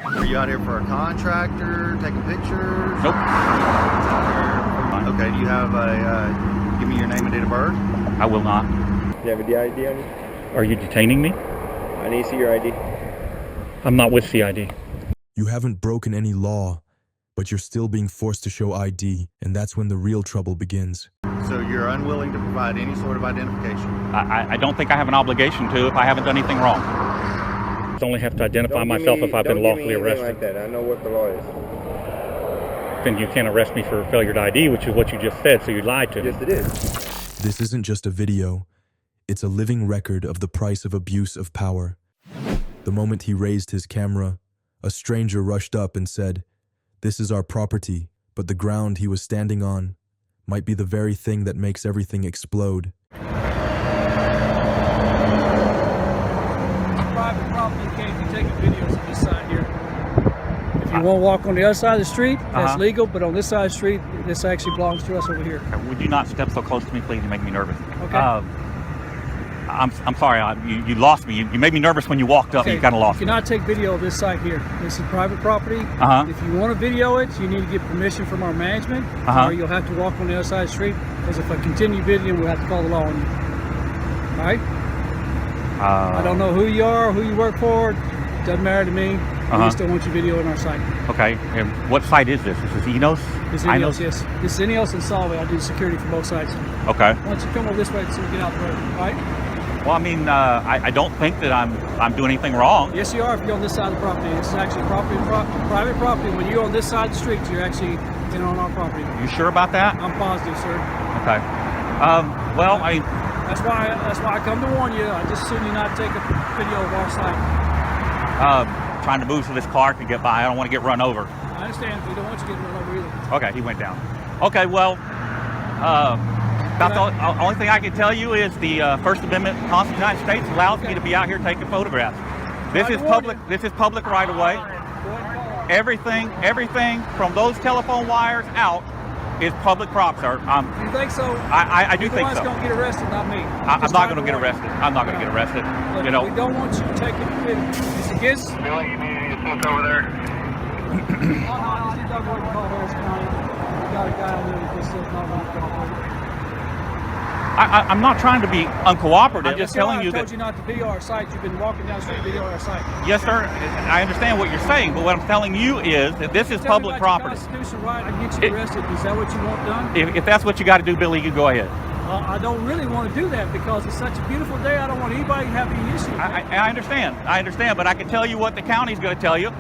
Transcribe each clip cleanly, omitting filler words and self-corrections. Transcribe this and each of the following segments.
Are you out here for a contractor, taking pictures? Nope. Okay, do you have give me your name and date of birth? I will not. Do you have a ID on you? Are you detaining me? I need to see your ID. I'm not with CID. You haven't broken any law, but you're still being forced to show ID, and that's when the real trouble begins. So you're unwilling to provide any sort of identification? I don't think I have an obligation to if I haven't done anything wrong. I only have to identify myself if I've been lawfully arrested. Like that. I know what the law is. Then you can't arrest me for failure to ID, which is what you just said, so you lied to me. Yes, it is. This isn't just a video. It's a living record of the price of abuse of power. The moment he raised his camera, a stranger rushed up and said, "This is our property, but the ground he was standing on might be the very thing that makes everything explode." Private property, you can't be taking videos of this side here. If you want to walk on the other side of the street, that's legal, but on this side of the street, this actually belongs to us over here. Would you not step so close to me, please? You make me nervous. Okay. I'm sorry, you lost me. You made me nervous when you walked up. Okay. You kind of lost You me. cannot take video of this site here. This is private property. If you want to video it, you need to get permission from our management, or you'll have to walk on the other side of the street, because if I continue videoing, we'll have to call the law on you. All right? I don't know who you are, who you work for. Doesn't matter to me. We still want you videoing our site. Okay, and what site is this? Is this Enos? This is Enos, yes. This is Enos and Solvay. I do security for both sides. Okay. Why don't you come over this way so we get out the road, all right? Well, I mean, I don't think that I'm doing anything wrong. Yes, you are if you're on this side of the property. This is actually private property. When you're on this side of the street, you're actually on our property. You sure about that? I'm positive, sir. Okay. Well, That's why I come to warn you. I just assume you not take a video of our site. trying to move so this car can get by. I don't want to get run over. I understand. We don't want you getting run over either. Okay, he went down. Okay, well, about the only thing I can tell you is the First Amendment Constitution of the United States allows me to be out here taking photographs. This is public. This is public right away. Everything from those telephone wires out is public property, sir. You think so? I do think so. You're the one's going to get arrested, not me. I'm not going to get arrested. I'm not going to get arrested. Look, you know. we don't want you taking video. It's against. Billy, you need to sit over there. I just don't want to call Harris County. We got a guy on there that just says not want to cooperate. I'm not trying to be uncooperative. I'm just telling you I told you not to video our site. You've been walking down the street video our site. Yes, sir. I understand what you're saying, but what I'm telling you is that this is public property. Constitutional right. I can get you arrested. Is that what you want done? If that's what you got to do, Billy, you go ahead. I don't really want to do that because it's such a beautiful day. I don't want anybody to have any issues. I understand. I understand, but I can tell you what the county's going to tell you.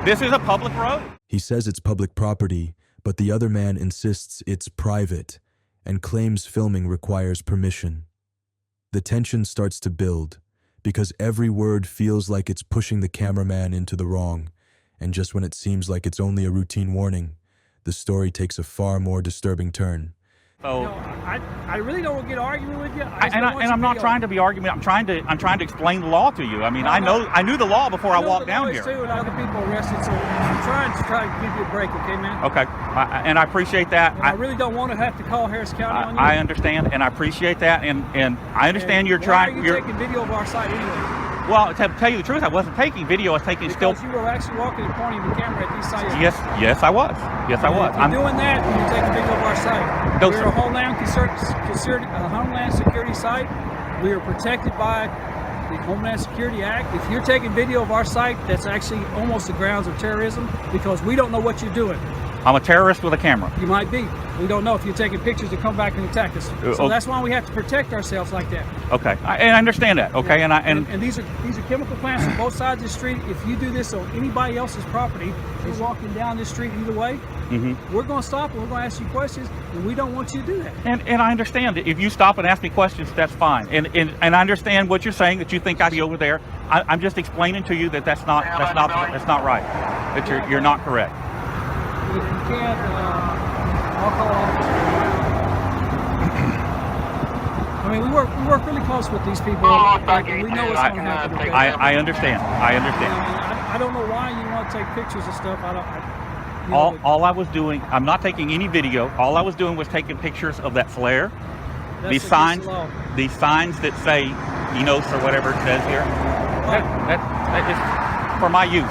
This is a public road. He says it's public property, but the other man insists it's private and claims filming requires permission. The tension starts to build because every word feels like it's pushing the cameraman into the wrong, and just when it seems like it's only a routine warning, the story takes a far more disturbing turn. So, no, I really don't want to get arguing with you. I'm not trying to be arguing. I'm trying to explain the law to you. I mean, I knew the law before I walked down here. Too, and other people arrested, so I'm trying to give you a break, okay, man? Okay, and I appreciate that. And I really don't want to have to call Harris County on you. I understand, and I appreciate that, and I understand you're trying. Why are you taking video of our site anyway? Well, to tell you the truth, I wasn't taking video. I was taking still. Because you were actually walking and pointing the camera at these sites. Yes, I was. Yes, I was. If you're doing that, then you're taking video of our site. No, we're sir. a Homeland Security site. We are protected by the Homeland Security Act. If you're taking video of our site, that's actually almost the grounds of terrorism because we don't know what you're doing. I'm a terrorist with a camera. You might be. We don't know if you're taking pictures to come back and attack us. So that's why we have to protect ourselves like that. Okay, and I understand that. Okay, yeah. and these are chemical plants on both sides of the street. If you do this on anybody else's property, you're walking down this street either way. We're going to stop and we're going to ask you questions, and we don't want you to do that. And I understand that if you stop and ask me questions, that's fine. And I understand what you're saying, that you think I'd be over there. I'm just explaining to you that that's not right. That you're not correct. If you can't, I'll call officers. I mean, we work really close with these people. We know what's going to happen. Okay? I understand. I don't know why you want to take pictures of stuff. All I was doing, I'm not taking any video. All I was doing was taking pictures of that flare. These signs that say Enos or whatever it says here. That is for my use.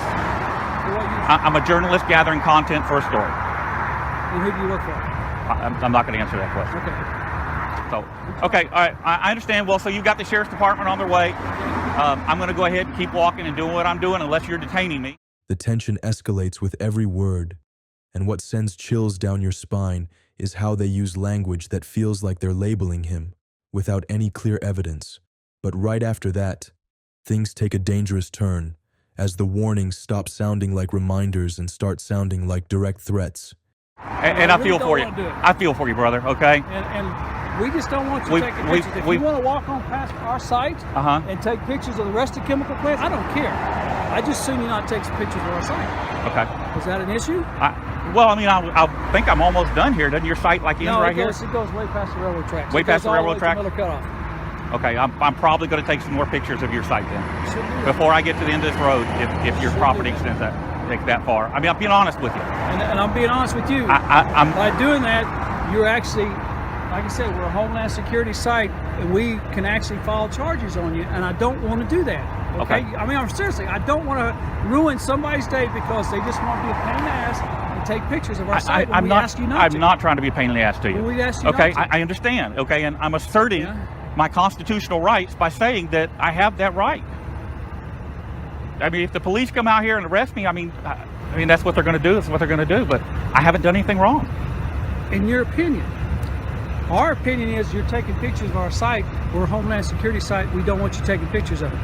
I'm a journalist gathering content for a story. And who do you work for? I'm not going to answer that question. Okay. So, okay, all right, I understand. Well, so you've got the sheriff's department on their way. I'm going to go ahead and keep walking and doing what I'm doing unless you're detaining me. The tension escalates with every word, and what sends chills down your spine is how they use language that feels like they're labeling him, without any clear evidence. But right after that, things take a dangerous turn, as the warnings stop sounding like reminders and start sounding like direct threats. And I feel for you. I feel for you, brother, okay? And we just don't want you taking pictures. If you want to walk on past our site and take pictures of the rest of the chemical plants, I don't care. I just assume you not take some pictures of our site. Okay. Is that an issue? Well, I mean, I think I'm almost done here. Doesn't your site like end right here? It goes way past the railroad tracks. Way past the railroad tracks? Okay, I'm I'm probably going to take some more pictures of your site then. Before I get to the end of this road, if your property extends that far. I mean, I'm being honest with you. And I'm being honest with you. By doing that, you're actually, like I said, we're a Homeland Security site, and we can actually file charges on you, and I don't want to do that. Okay? I mean, seriously, I don't want to ruin somebody's day because they just want to be a pain in the ass and take pictures of our site when we ask you not to. I'm not trying to be a pain in the ass to you. When we ask you okay, not to. I understand. Okay, and I'm asserting my constitutional rights by saying that I have that right. I mean, if the police come out here and arrest me, I mean, that's what they're going to do. That's what they're going to do. But I haven't done anything wrong. In your opinion, our opinion is you're taking pictures of our site. We're a Homeland Security site. We don't want you taking pictures of it.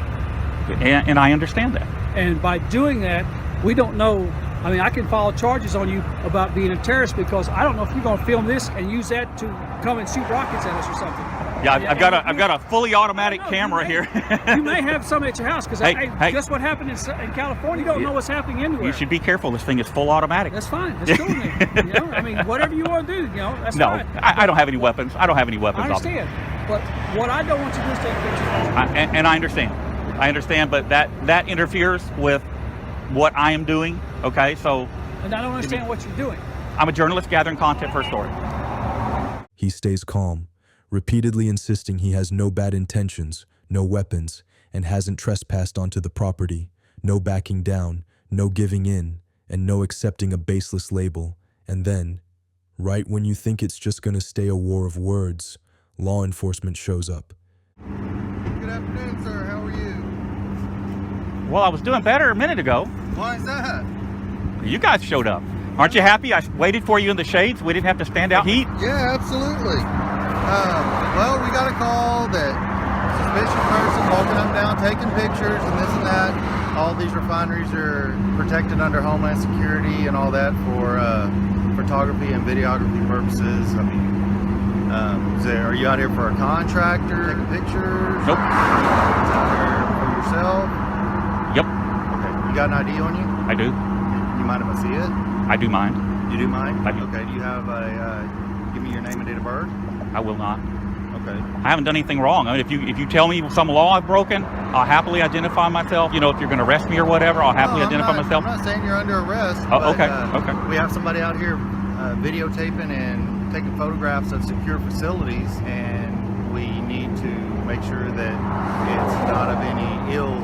And I understand that. And by doing that, we don't know. I mean, I can file charges on you about being a terrorist because I don't know if you're going to film this and use that to come and shoot rockets at us or something. Yeah, I've got a fully automatic camera here. You may have some at your house because just what happened in California. You don't know what's happening anywhere. You should be careful. This thing is full automatic. That's fine. That's cool. You know, I mean, whatever you want to do, that's fine. I don't have any weapons. I don't have any weapons. I understand. But what I don't want you to do is take pictures. And I understand. I understand, but that interferes with what I am doing. Okay, so. And I don't understand what you're doing. I'm a journalist gathering content for a story. He stays calm, repeatedly insisting he has no bad intentions, no weapons, and hasn't trespassed onto the property, no backing down, no giving in, and no accepting a baseless label. And then, right when you think it's just gonna stay a war of words, law enforcement shows up. Good afternoon, sir. How are you? Well, I was doing better a minute ago. Why is that? You guys showed up. Aren't you happy? I waited for you in the shades. We didn't have to stand out heat. Yeah, absolutely. Well, we got a call that suspicious person walking up and down, taking pictures and this and that. All these refineries are protected under Homeland Security and all that for photography and videography purposes. I mean, are you out here for a contractor, taking pictures? Nope. Out here for yourself? Yep. Okay. You got an ID on you? I do. You mind if I see it? I do mind. You do mind? I do. Okay. Do you have give me your name and date of birth? I will not. Okay. I haven't done anything wrong. I mean, if you tell me some law I've broken, I'll happily identify myself. You know, if you're going to arrest me or whatever, I'll happily identify myself. I'm not saying you're under arrest. Oh, but, okay. Okay. We have somebody out here videotaping and taking photographs of secure facilities, and we need to make sure that it's not of any ill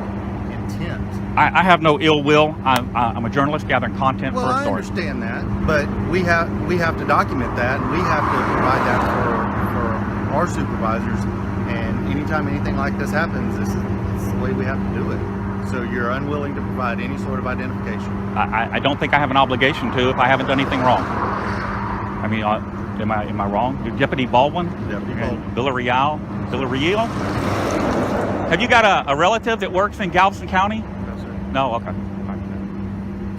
intent. I have no ill will. I'm a journalist gathering content for a story. Well, I understand that, but we have to document that, and we have to provide that for our supervisors. And anytime anything like this happens, this is the way we have to do it. So you're unwilling to provide any sort of identification. I don't think I have an obligation to if I haven't done anything wrong. I mean, am I wrong? Deputy Baldwin? Deputy Baldwin. Villarreal? Have you got a relative that works in Galveston County? No, sir. No? Okay.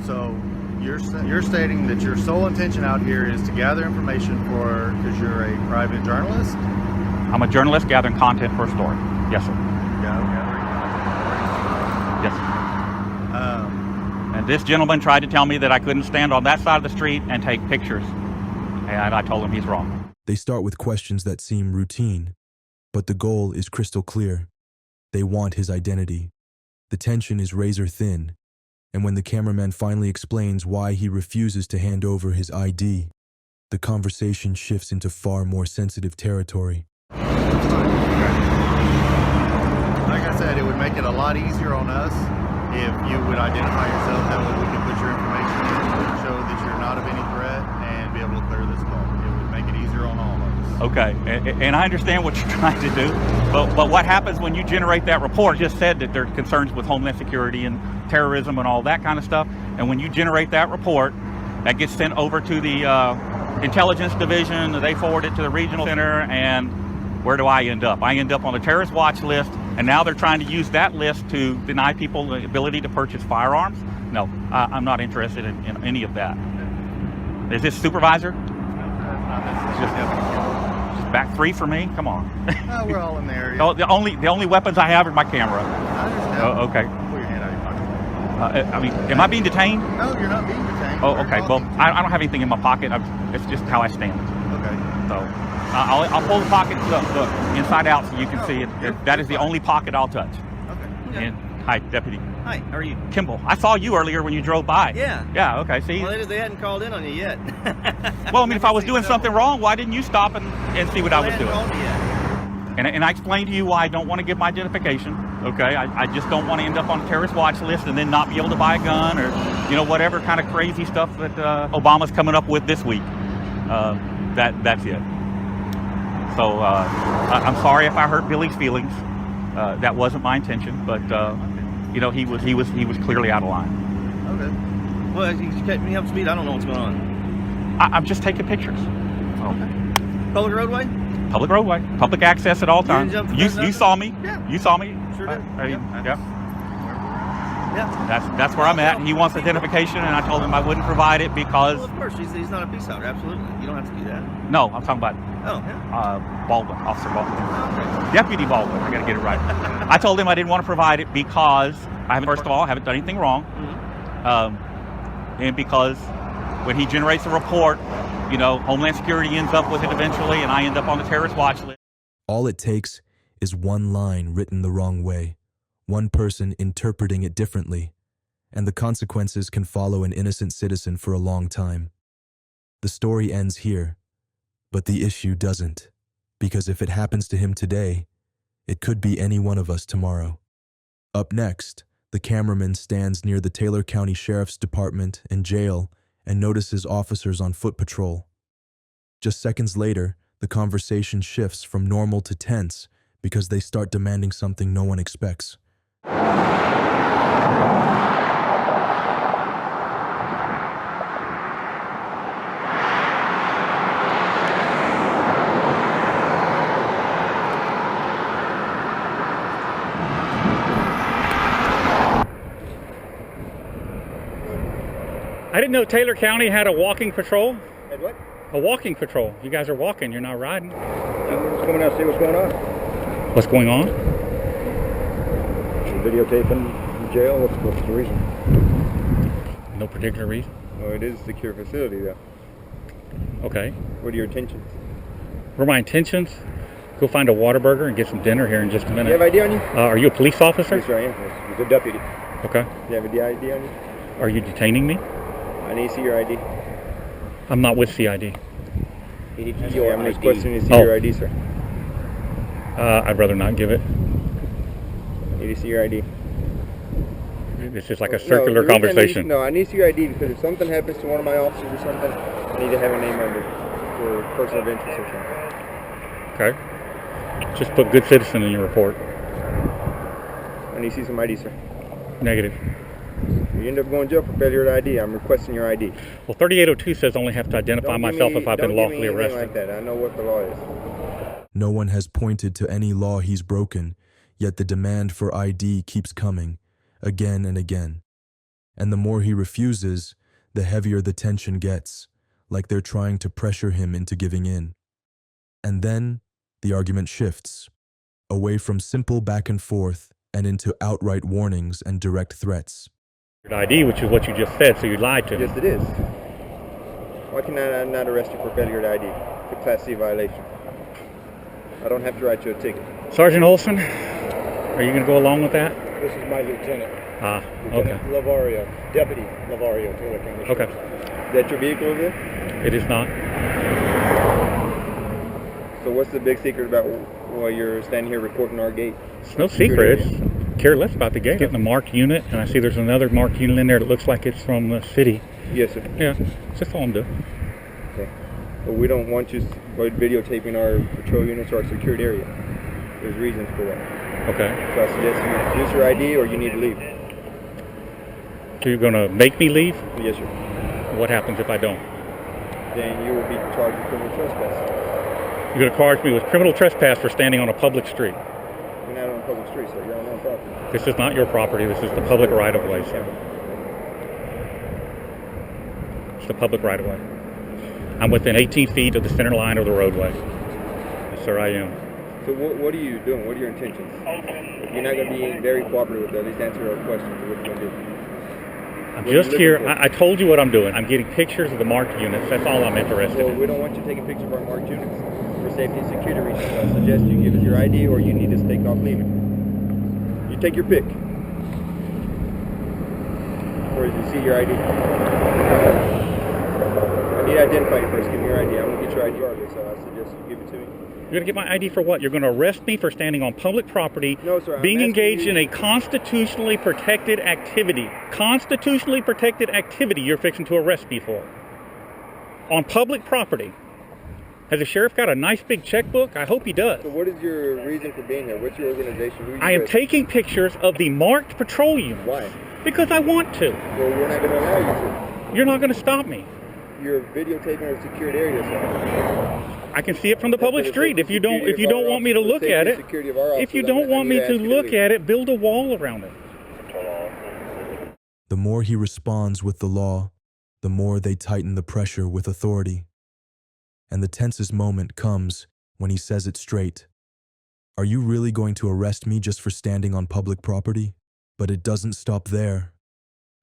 So you're stating that your sole intention out here is to gather information because you're a private journalist? I'm a journalist gathering content for a story. Yes, sir. Yes, sir. And this gentleman tried to tell me that I couldn't stand on that side of the street and take pictures. And I told him he's wrong. They start with questions that seem routine, but the goal is crystal clear. They want his identity. The tension is razor thin, and when the cameraman finally explains why he refuses to hand over his ID, the conversation shifts into far more sensitive territory. Like I said, it would make it a lot easier on us if you would identify yourself, that way we can put your information in, show that you're not of any threat, and be able to clear this call. It would make it easier on all of us. Okay, and I understand what you're trying to do, but what happens when you generate that report? Just said that there are concerns with homeland security and terrorism and all that kind of stuff, and when you generate that report, that gets sent over to the intelligence division, they forward it to the regional center, and where do I end up? I end up on the terrorist watch list, and now they're trying to use that list to deny people the ability to purchase firearms? No, I'm not interested in any of that. Is this supervisor? Just back 3 for me? Come on. No, we're all in the area. The only weapons I have are my camera. I understand. Oh, okay. Pull your hand out of your pocket. I mean, am I being detained? No, you're not being detained. Oh, We're okay. Well, talking to I don't have anything in my pocket. It's just how I stand. you. Okay. So I'll pull the pocket look, inside out so you can see it. That is the only pocket I'll touch. Okay. And hi, Deputy Hi, how are you? Kimball. I saw you earlier when you drove by. Yeah. Yeah. Okay. See. Well, they hadn't called in on you yet. Well, I mean, if I was doing something wrong, why didn't you stop and see what I was They hadn't doing? called you yet. And I explained to you why I don't want to give my identification. Okay. I just don't want to end up on a terrorist watch list and then not be able to buy a gun or whatever kind of crazy stuff that Obama's coming up with this week. That's it. So I'm sorry if I hurt Billy's feelings. That wasn't my intention, but he was clearly out of line. Okay. Well, you kept me up to speed. I don't know what's going on. I'm just taking pictures. Public roadway? Public roadway, public access at all times. didn't jump the You fence saw me. Yeah. You saw me. Sure did. Yeah. Yeah. That's where I'm at. He wants identification, and I told him I wouldn't provide it because Well, of course, he's not a peace officer. Absolutely. You don't have to do that. no, I'm talking about Oh, yeah. Baldwin, Officer Baldwin, Okay. Deputy Baldwin. I got to get it right. I told him I didn't want to provide it because first of all, I haven't done anything wrong, and because when he generates a report, Homeland Security ends up with it eventually, and I end up on the terrorist watch list. All it takes is one line written the wrong way, one person interpreting it differently, and the consequences can follow an innocent citizen for a long time. The story ends here, but the issue doesn't, because if it happens to him today, it could be any one of us tomorrow. Up next, the cameraman stands near the Taylor County Sheriff's Department and jail and notices officers on foot patrol. Just seconds later, the conversation shifts from normal to tense because they start demanding something no one expects. I didn't know Taylor County had a walking patrol. Hey, what? A walking patrol. You guys are walking. You're not riding. I'm just coming out to see what's going on. What's going on? Videotaping in jail. What's the reason? No particular reason. Well, it is a secure facility, though. Okay. What are your intentions? What are my intentions? Go find a Whataburger and get some dinner here in just a Do minute. you have ID on you? Are you a police officer? Yes, sir, I am. You're a deputy. Okay. Do you have a ID on you? Are you detaining me? I need to see your ID. I'm not with CID. You need to see your ID. I'm requesting to see your ID, sir. I'd rather not give it. I need to see your ID. It's just like a circular conversation. I need to see your ID because if something happens to one of my officers or something, I need to have a name under for person of interest or something. Okay. Just put good citizen in your report. I need to see some ID, sir. Negative. You end up going to jail for failure of ID. I'm requesting your ID. Well, 3802 says I only have to identify myself if I've been lawfully arrested. Like that. I know what the law is. No one has pointed to any law he's broken, yet the demand for ID keeps coming, again and again. And the more he refuses, the heavier the tension gets, like they're trying to pressure him into giving in. And then, the argument shifts, away from simple back and forth and into outright warnings and direct threats. ID, which is what you just said, so you lied to me. Yes, it is. Why can I not arrest you for failure to ID? It's a Class C violation. I don't have to write you a ticket. Sergeant Olson, are you going to go along with that? This is my lieutenant. Okay. Lavario, Deputy Lavario, Taylor County. Okay. Is that your vehicle over there? It is not. So what's the big secret about while you're standing here reporting our gate? It's no secret. care less about the gate. Getting a marked unit, and I see there's another marked unit in there that looks like it's from the city. Yes, sir. Yeah, that's all I'm doing. Okay. But we don't want you videotaping our patrol units or our secured area. There's reasons for that. Okay. So I suggest you produce your ID or you need to leave. So you're going to make me leave? Yes, sir. What happens if I don't? Then you will be charged with criminal trespass. You're going to charge me with criminal trespass for standing on a public street. You're not on a public street, sir. You're on own property. This is not your property. This is the public right-of-way, sir. It's the public right-of-way. I'm within 18 feet of the center line of the roadway. Yes, sir, I am. So what are you doing? What are your intentions? If you're not going to be very cooperative with us, at least answer our questions. What are you going to do? I'm just here. I told you what I'm doing. I'm getting pictures of the marked units. That's all I'm interested Well, in. we don't want you taking pictures of our marked units for safety and security reasons. So I suggest you give us your ID or you need to take off leaving. You take your pick. Or you see your ID. I need to identify you first. Give me your ID. I'm going to get your ID regardless, so I suggest you give it to me. You're going to get my ID for what? You're going to arrest me for standing on public property, No, sir. being engaged in a constitutionally protected activity. Constitutionally protected activity you're fixing to arrest me for. On public property. Has the sheriff got a nice big checkbook? I hope he does. So what is your reason for being here? What's your organization? Who are you I am with? taking pictures of the marked patrol units. Why? Because I want to. Well, we're not going to allow you to. You're not going to stop me. You're videotaping our secured area, sir. I can see it from the public street. If you don't want me to look at it, if you don't want me to look at it, build a wall around it. The more he responds with the law, the more they tighten the pressure with authority. And the tensest moment comes when he says it straight. Are you really going to arrest me just for standing on public property? But it doesn't stop there.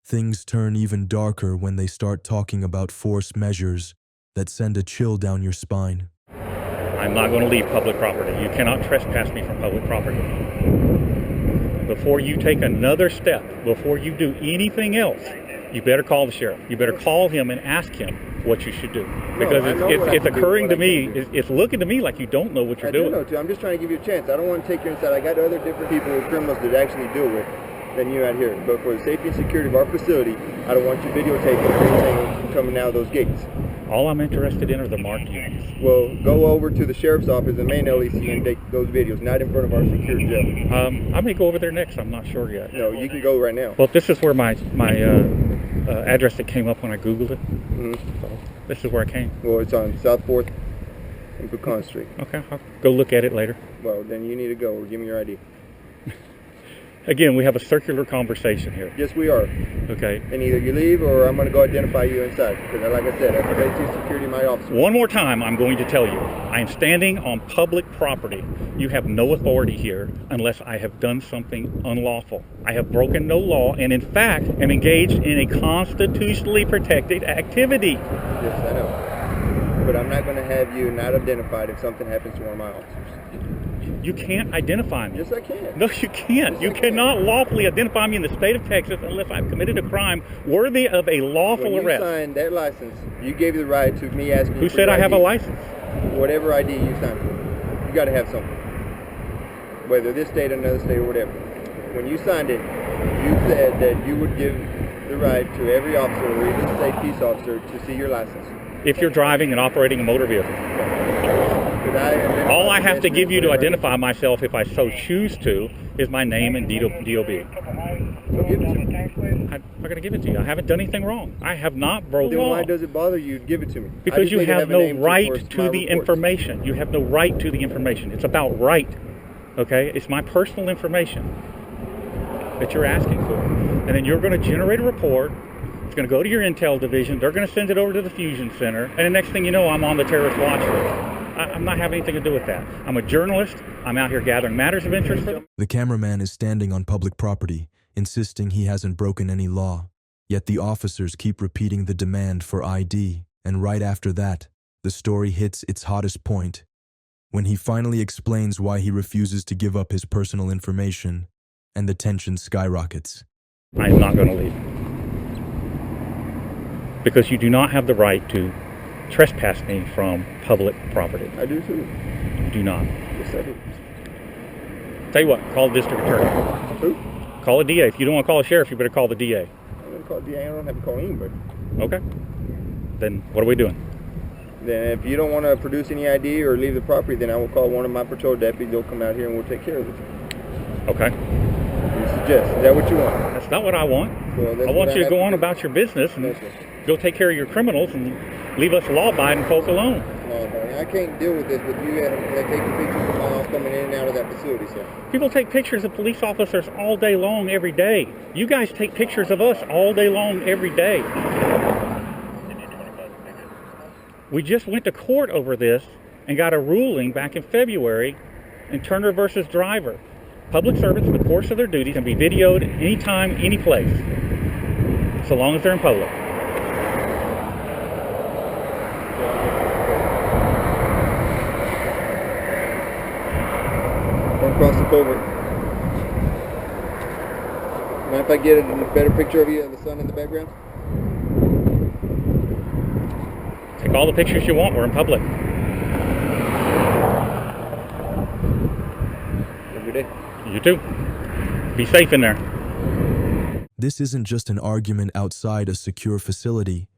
Things turn even darker when they start talking about force measures that send a chill down your spine. I'm not going to leave public property. You cannot trespass me from public property. Before you take another step, before you do anything else, you better call the sheriff. You better call him and ask him what you should do. Because it's occurring to me, it's looking to me like you don't know what you're doing. I do know too. I'm just trying to give you a chance. I don't want to take you inside. I got other different people with criminals that actually deal with than you out here. But for the safety and security of our facility, I don't want you videotaping anything coming out of those gates. All I'm interested in are the marked units. Well, go over to the sheriff's office and main LEC and take those videos, not in front of our secure jail. I may go over there next. I'm not sure yet. No, you can go right now. Well, this is where my address that came up when I Googled it. Mm-hmm. So this is where I came. Well, it's on South 4th and Pecan Street. Okay, I'll go look at it later. Well, then you need to go or give me your ID. Again, we have a circular conversation here. Yes, we are. Okay. And either you leave or I'm going to go identify you inside. Because like I said, I have safety security of my officer. One more time, I'm going to tell you, I am standing on public property. You have no authority here unless I have done something unlawful. I have broken no law and in fact am engaged in a constitutionally protected activity. Yes, I know. But I'm not going to have you not identified if something happens to one of my officers. You can't identify me. Yes, I can. No, you can't. Yes, you cannot lawfully identify me in the state of Texas unless I've committed a crime worthy of a lawful arrest. When you signed that license, you gave the right to me asking you Who for said your I have a ID. license? Whatever ID you signed for. You got to have something. Whether this state or another state or whatever. When you signed it, you said that you would give the right to every officer or even state peace officer to see your license. If you're driving and operating a motor vehicle. All I have to give you to identify myself, if I so choose to, is my name and DOB. So give it to me. I'm not going to give it to you. I haven't done anything wrong. I have not broken Then law. why does it bother you to give it to me? Because you have no right to the information. You have no right to the information. It's about right. Okay? It's my personal information that you're asking for. And then you're going to generate a report. It's going to go to your intel division. They're going to send it over to the fusion center. And the next thing you know, I'm on the terrorist watch list. I'm not having anything to do with that. I'm a journalist. I'm out here gathering matters of interest for them. The cameraman is standing on public property, insisting he hasn't broken any law. Yet the officers keep repeating the demand for ID, and right after that, the story hits its hottest point. When he finally explains why he refuses to give up his personal information, and the tension skyrockets. I am not going to leave. Because you do not have the right to trespass me from public property. I do too. You do not. Yes, I do. Tell you what, call the district attorney. Who? Call a DA. If you don't want to call a sheriff, you better call the DA. I'm going to call DA. I don't have to call anybody. Okay. Then what are we doing? Then if you don't want to produce any ID or leave the property, then I will call one of my patrol deputies. They'll come out here and we'll take care of it. Okay. You suggest. Is that what you want? That's not what I want. Well, I want you to go on about your business and go take care of your criminals and leave us law-abiding folk alone. No, buddy, I can't deal with this with you taking pictures of miles coming in and out of that facility, sir. People take pictures of police officers all day long, every day. You guys take pictures of us all day long, every day. We just went to court over this and got a ruling back in February in Turner versus Driver. Public servants in the course of their duty can be videoed anytime, any place, so long as they're in public. Don't cross the culvert. Mind if I get a better picture of you of the sun in the background? Take all the pictures you want. We're in public. Every day. You too. Be safe in there. This isn't just an argument outside a secure facility.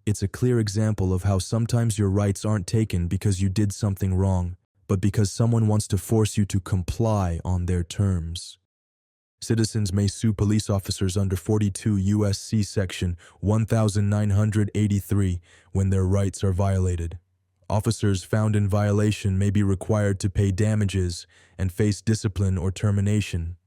It's a clear example of how sometimes your rights aren't taken because you did something wrong, but because someone wants to force you to comply on their terms. Citizens may sue police officers under 42 U.S.C. Section 1983 when their rights are violated. Officers found in violation may be required to pay damages and face discipline or termination.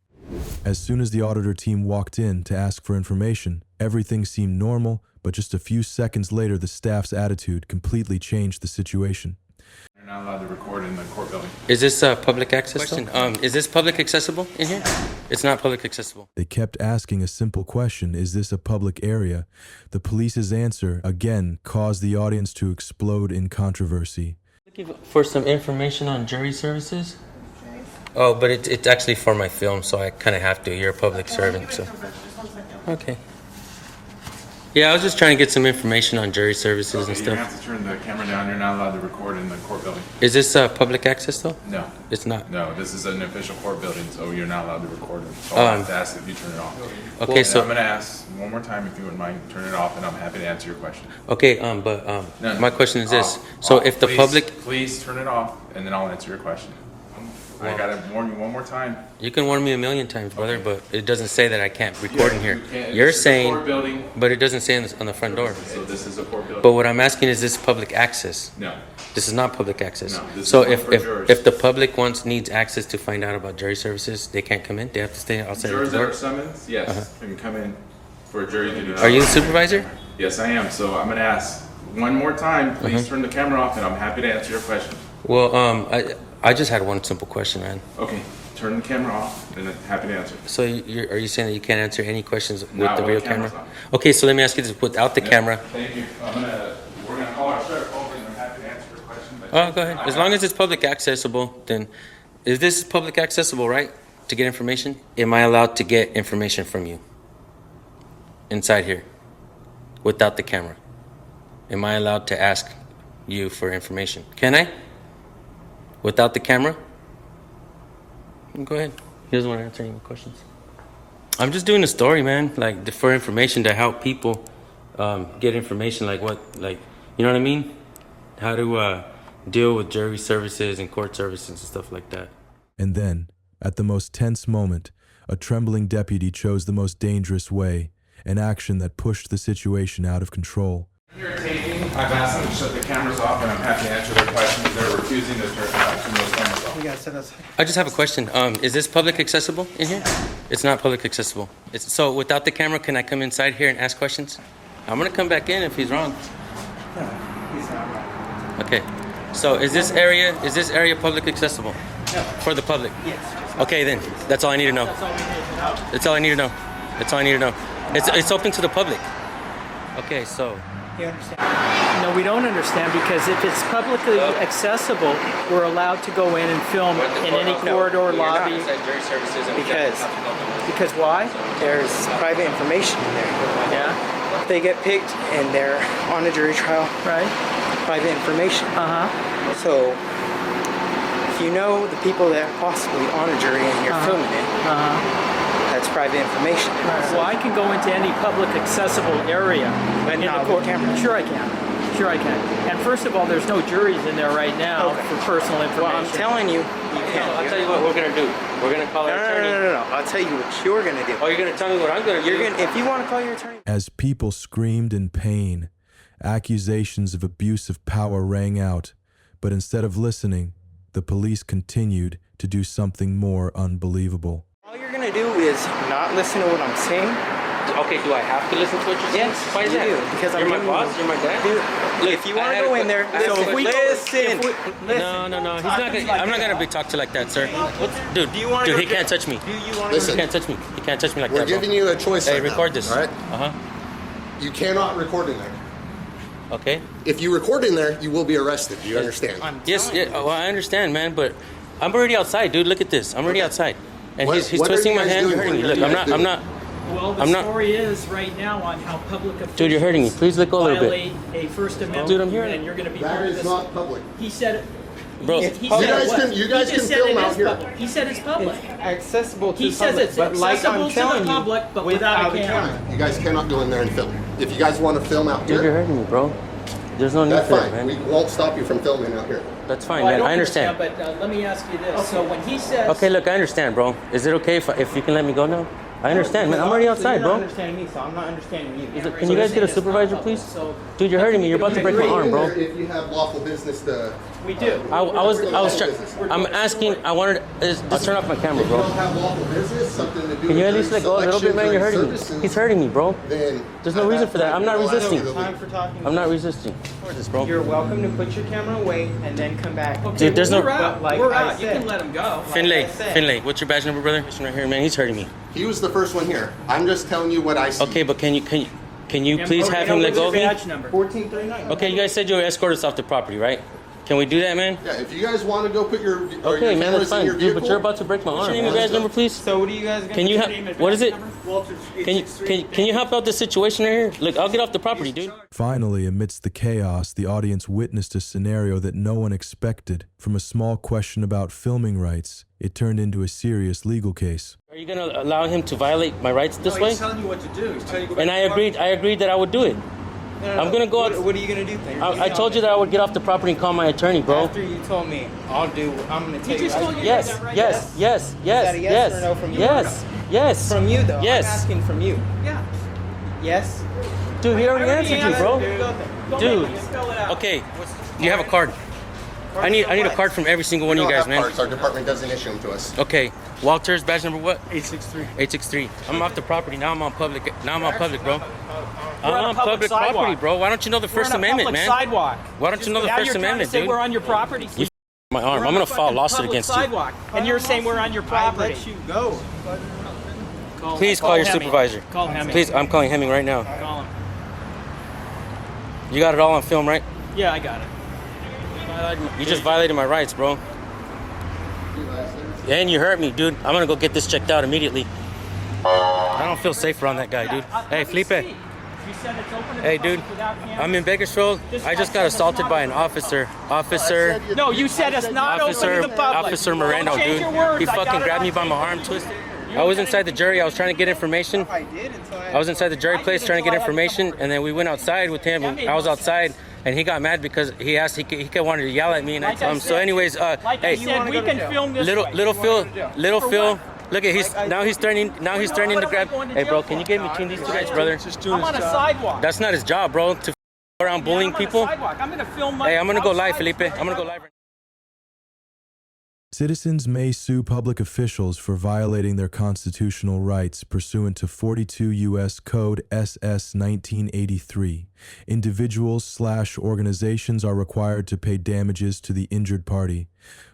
As soon as the auditor team walked in to ask for information, everything seemed normal, but just a few seconds later the staff's attitude completely changed the situation. You're not allowed to record in the court building. Is this public access? Is this public accessible in here? It's not public accessible. They kept asking a simple question, is this a public area? The police's answer, again, caused the audience to explode in controversy. Looking for some information on jury services? Oh, but it's actually for my film, so I kind of have to. You're a public servant, so. Okay. Yeah, I was just trying to get some information on jury services and You stuff. have to turn the camera down. You're not allowed to record in the court building. Is this public access though? No. It's not. No, this is an official court building, so you're not allowed to record it. So I'll have to ask if you turn it off. Okay, And so I'm going to ask one more time if you wouldn't mind, turn it off, and I'm happy to answer your question. okay, No, my question is this: off, so off. if the Please- public, Please turn it off, and then I'll answer your question. I got to warn you one more time. you can warn me a million times, brother, but it doesn't say that I can't record in here. You can't. You're This is a saying, court building, but it doesn't say on the front door. so this is a court building. But what I'm asking is this public access? No. This is not public access. No, this So is if for jurors. if the public needs access to find out about jury services, they can't come in. They have to stay outside Jurors the that are door. summons, yes, can come in for a jury duty. Are you the supervisor? Yes, I am. So I'm going to ask one more time. Please turn the camera off, and I'm happy to answer your question. Well, I just had one simple question, man. Okay, turn the camera off, and I'm happy to answer. So are you saying that you can't answer any questions with Not the when real the camera's camera? on. Okay, so let me ask you this: without the camera. Thank you. We're gonna call our sheriff over, and I'm happy to answer your question. But Oh, go ahead. As long as it's public accessible, then is this public accessible, right? To get information? Am I allowed to get information from you inside here without the camera? Am I allowed to ask you for information? Can I? Without the camera? Go ahead. He doesn't want to answer any more questions. I'm just doing a story, man, like for information to help people get information, like what, like, you know what I mean? How to deal with jury services and court services and stuff like that. And then, at the most tense moment, a trembling deputy chose the most dangerous way, an action that pushed the situation out of control. You're taping. I've asked them to shut the cameras off, and I'm happy to answer their questions. They're refusing to turn those cameras off. I just have a question. Is this public accessible in here? It's not public accessible. So without the camera, can I come inside here and ask questions? I'm gonna come back in if he's wrong. No, he's not wrong. Okay. So is this area public accessible? No. For the public? Yes. Okay, then. That's all I need to know. That's all I need to know. That's all I need to know. It's open to the public. Okay, so. You understand? No, we don't understand, because if it's publicly accessible, we're allowed to go in and film in any corridor, lobby. Because why? There's private information in there. Yeah. If they get picked and they're on a jury trial, Right. private information. So if you know the people that are possibly on a jury and you're filming it, that's private information. Well, I can go into any public accessible area. But in not the with camera. Sure I can. Sure I can. And first of all, there's no juries in there right now for personal information. Well, I'm telling you, you can't. I'll tell you what we're gonna do. We're gonna call our attorney. No. I'll tell you what you're gonna do. Oh, you're gonna tell me what I'm gonna do? If you want to call your attorney. As people screamed in pain, accusations of abuse of power rang out, but instead of listening, the police continued to do something more unbelievable. All you're gonna do is not listen to what I'm saying. Okay, do I have to listen to what you're saying? Yes, Why is you that? do. Because you're my boss. You're my dad. Dude, Look, if you want to go in there, so if we listen. No. He's not gonna. I'm not gonna be talked to like that, sir. Dude, he can't touch me. Listen. He can't touch me. He can't touch me like that. We're giving you a choice. Hey, right record now, this. All right. You cannot record in there. Okay. If you record in there, you will be arrested. Do you understand? Yes. Yeah. Well, I understand, man. But I'm already outside, dude. Look at this. I'm already outside, and he's what are twisting you my guys hand. doing? Hurting me. What are Look, you guys I'm not. Well, the story is right now on how public officials Dude, you're hurting me. Please let go a little violate bit. a First Amendment. Dude, I'm here. And you're going to be That part of is this. not public. He said. Bro, He You said guys what? can- you guys He just can said film it out is here. public. He said it's public. Accessible to He the says public, it's but like accessible I'm to telling the you, public, but without a camera. You guys cannot go in there and film. If you guys want to film out Dude, you're here, hurting me, bro. There's no need that's for fine. that, We man. won't stop you from filming out here. That's fine, Well, man. don't I understand. But let me ask you this. So when he says. Okay, look, I understand, bro. Is it okay if you can let me go now? I understand, man. I'm already outside, You're not bro. understanding me, so I'm not understanding you. Can you guys get a supervisor, please? Dude, you're hurting me. You're about to break my arm, bro. If you have lawful business to... We do. I was trying. I'm asking. I wanted. I'll turn off my camera, If you don't bro. have lawful business, something to do Can you with at least your let go a little bit, man? You're hurting me. services, He's hurting me, bro. Then There's no reason for that. I'm not resisting. Time for talking. I'm not resisting. Where's this, bro? You're welcome to put your camera away and then come back. Okay, Dude, there's well, no- we're out. But like We're I out. You said- can let him go. Finlay, what's your badge number, brother? This one right here, man. He's hurting me. he was the first one here. I'm just telling you what I see. Okay, but can you please have him let go of me? Badge number. 1439. Okay, you guys said you would escort us off the property, right? Can we do that, man? Yeah, if you guys want to go put your Okay, man, that's cameras in fine. your Dude, vehicle, but you're about to break my arm. What's your name and badge number, please? So what are you guys gonna Can you do? what is it? Can you help out the situation right here? Look, I'll get off the property, dude. Finally, amidst the chaos, the audience witnessed a scenario that no one expected. From a small question about filming rights, it turned into a serious legal case. Are you gonna allow him to violate my rights this way? He's telling you what to do. He's telling you to go And back I agreed that I would do it. I'm gonna go out. What are you gonna do then? I told you that I would get off the property and call my attorney, bro. After you told me, I'm gonna tell you. Yes. Is that a yes or no from you? Yes. From you though. Yes. I'm asking from you. Yeah. Yes. Dude, he already answered you, bro. Go Dude. ahead, spell it out. Okay. You have a card. I need a card from every single one of you guys, man. cards. Our department doesn't issue them to us. Okay. Walter's badge number what? 863. 863. I'm off the property. Now I'm on public. Now I'm on public, bro. We're I'm on a on public public sidewalk. property, bro. Why don't you know the First We're on a Amendment, public man? Sidewalk. Why don't you know the Now First you're trying Amendment, to say dude? we're on your property. You my arm. We're I'm on gonna a file a fucking lawsuit public against you. sidewalk, and you're saying we're on your property. I let you go. Please call your Hemming. supervisor. Call Hemming. Please, I'm calling Hemming right now. Call him. You got it all on film, right? Yeah, I got it. You just violated my rights, bro. And you hurt me, dude. I'm gonna go get this checked out immediately. I don't feel safe around that guy, dude. Hey, Felipe. Hey, dude. I'm in Bakersfield. I just got assaulted by an officer. No, you said it's not open to the public. Officer Moreno, Don't change dude. your words. He I got fucking it grabbed on me by my tape. arm, twisted. I was inside the jury. I was trying to get information. I was inside the jury place trying to get information, and then we went outside with him. I was outside, and he got mad because he kept wanting to yell at me, and I told him. So, anyways, Like I hey, said, we can film this way. little Phil. Look at he's threatening to grab. Hey, bro, can you get in between these two guys, brother? I'm on a sidewalk. That's not his job, bro. To around bullying people. I'm gonna film my. Hey, I'm gonna go live, outside. Felipe. I'm gonna go live. Citizens may sue public officials for violating their constitutional rights pursuant to 42 U.S. Code SS 1983. Individuals/organizations are required to pay damages to the injured party.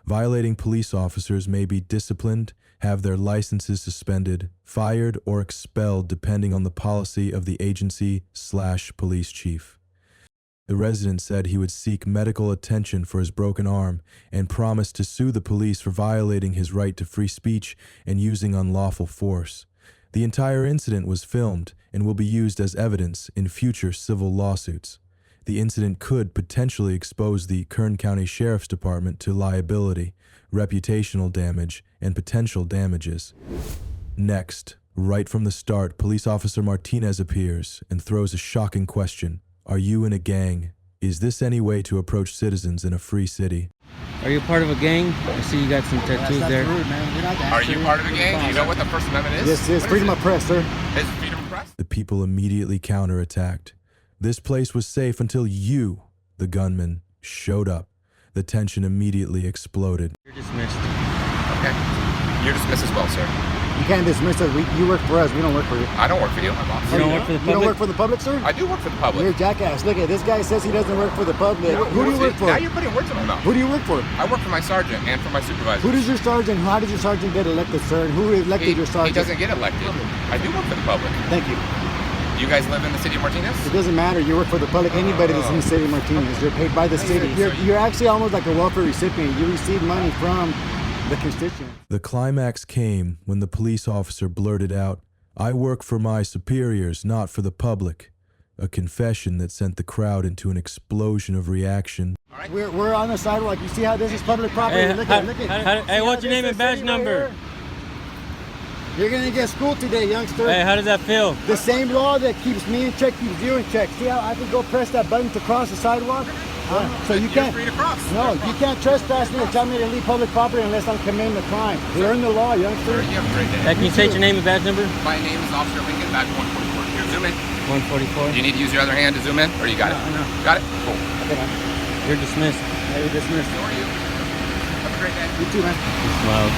Violating police officers may be disciplined, have their licenses suspended, fired, or expelled depending on the policy of the agency/police chief. The resident said he would seek medical attention for his broken arm and promised to sue the police for violating his right to free speech and using unlawful force. The entire incident was filmed and will be used as evidence in future civil lawsuits. The incident could potentially expose the Kern County Sheriff's Department to liability, reputational damage, and potential damages. Next, Right from the start, Police Officer Martinez appears and throws a shocking question. Are you in a gang? Is this any way to approach citizens in a free city? Are you part of a gang? I see you got some tattoos there. Rude, are you part of a gang? Do you know what the First Amendment is? This is freedom of press, sir. It's freedom of press? The people immediately counterattacked. This place was safe until you, the gunman, showed up. The tension immediately exploded. You're dismissed. Okay. You're dismissed as well, sir. You can't dismiss us. You work for us. We don't work for you. I don't work for you. I'm off. You don't work for the public? You don't work for the public, sir? I do work for the public. You're a jackass. Look at this guy says he doesn't work for the public. Who do you work for? Now you're putting words in my mouth. Who do you work for? I work for my sergeant and for my supervisor. Who does your sergeant? How did your sergeant get elected, sir? And who elected your sergeant? He doesn't get elected. I do work for the public. Thank you. You guys live in the city of Martinez? It doesn't matter. You work for the public. Anybody that's in the city of Martinez, you're paid by the city. You're actually almost like a welfare recipient. You receive money from the constituent. The climax came when the police officer blurted out, "I work for my superiors, not for the public." A confession that sent the crowd into an explosion of reaction. We're on the sidewalk. You see how this is public property? Hey, look at. Hey, what's your name and badge number? You're gonna get schooled today, youngster. Hey, how does that feel? The same law that keeps me in check keeps you in check. See how I can go press that button to cross the sidewalk? So you can't. You're free to cross. No, you can't trespass me or tell me to leave public property unless I'm committing a crime. Learn the law, youngster. You have a great day. Hey, can you state your name and badge number? My name is Officer Lincoln, badge 144. Here, zoom in. 144. Do you need to use your other hand to zoom in, or you got it? No. Got it? Cool. Okay, man. You're dismissed. Hey, you're dismissed. How are you? Have a great day. You too, man. You smiled.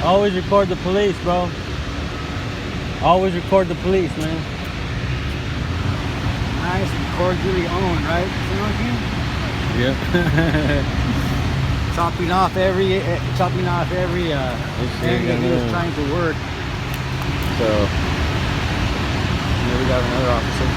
Always record the police, bro. Always record the police, man. Nice and cordially owned, right? You know what I mean? Yep. Chopping off every thing that he was trying to work. So, here we got another officer.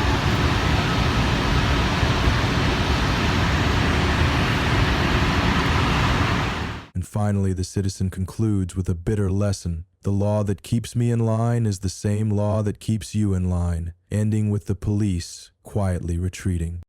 And finally, the citizen concludes with a bitter lesson. The law that keeps me in line is the same law that keeps you in line, ending with the police quietly retreating.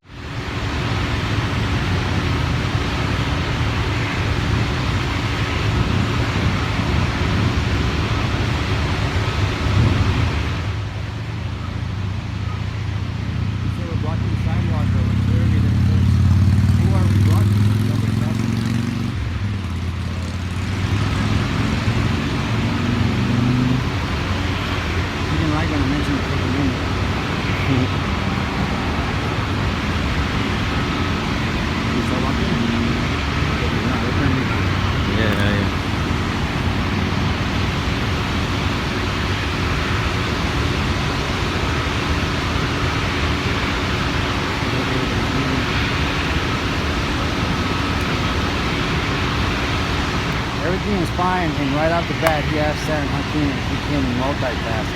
Everything was fine, and right off the bat, he asked Tyrant he came multitask.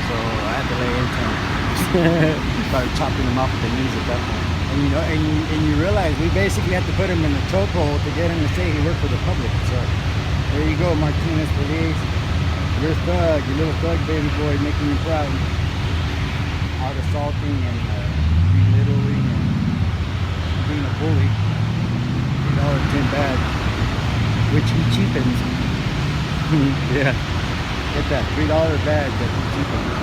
So I had to lay into him. Started chopping him off with the knees at that point. And you know, and you realize we basically had to put him in the chokehold to get him to say he worked for the public. So there you go, Martinez police. You're a thug, you little thug baby boy, making me proud. Out assaulting and belittling and being a bully. $3.10 badge, which he cheapens. yeah. Get that $3 badge that he cheapens.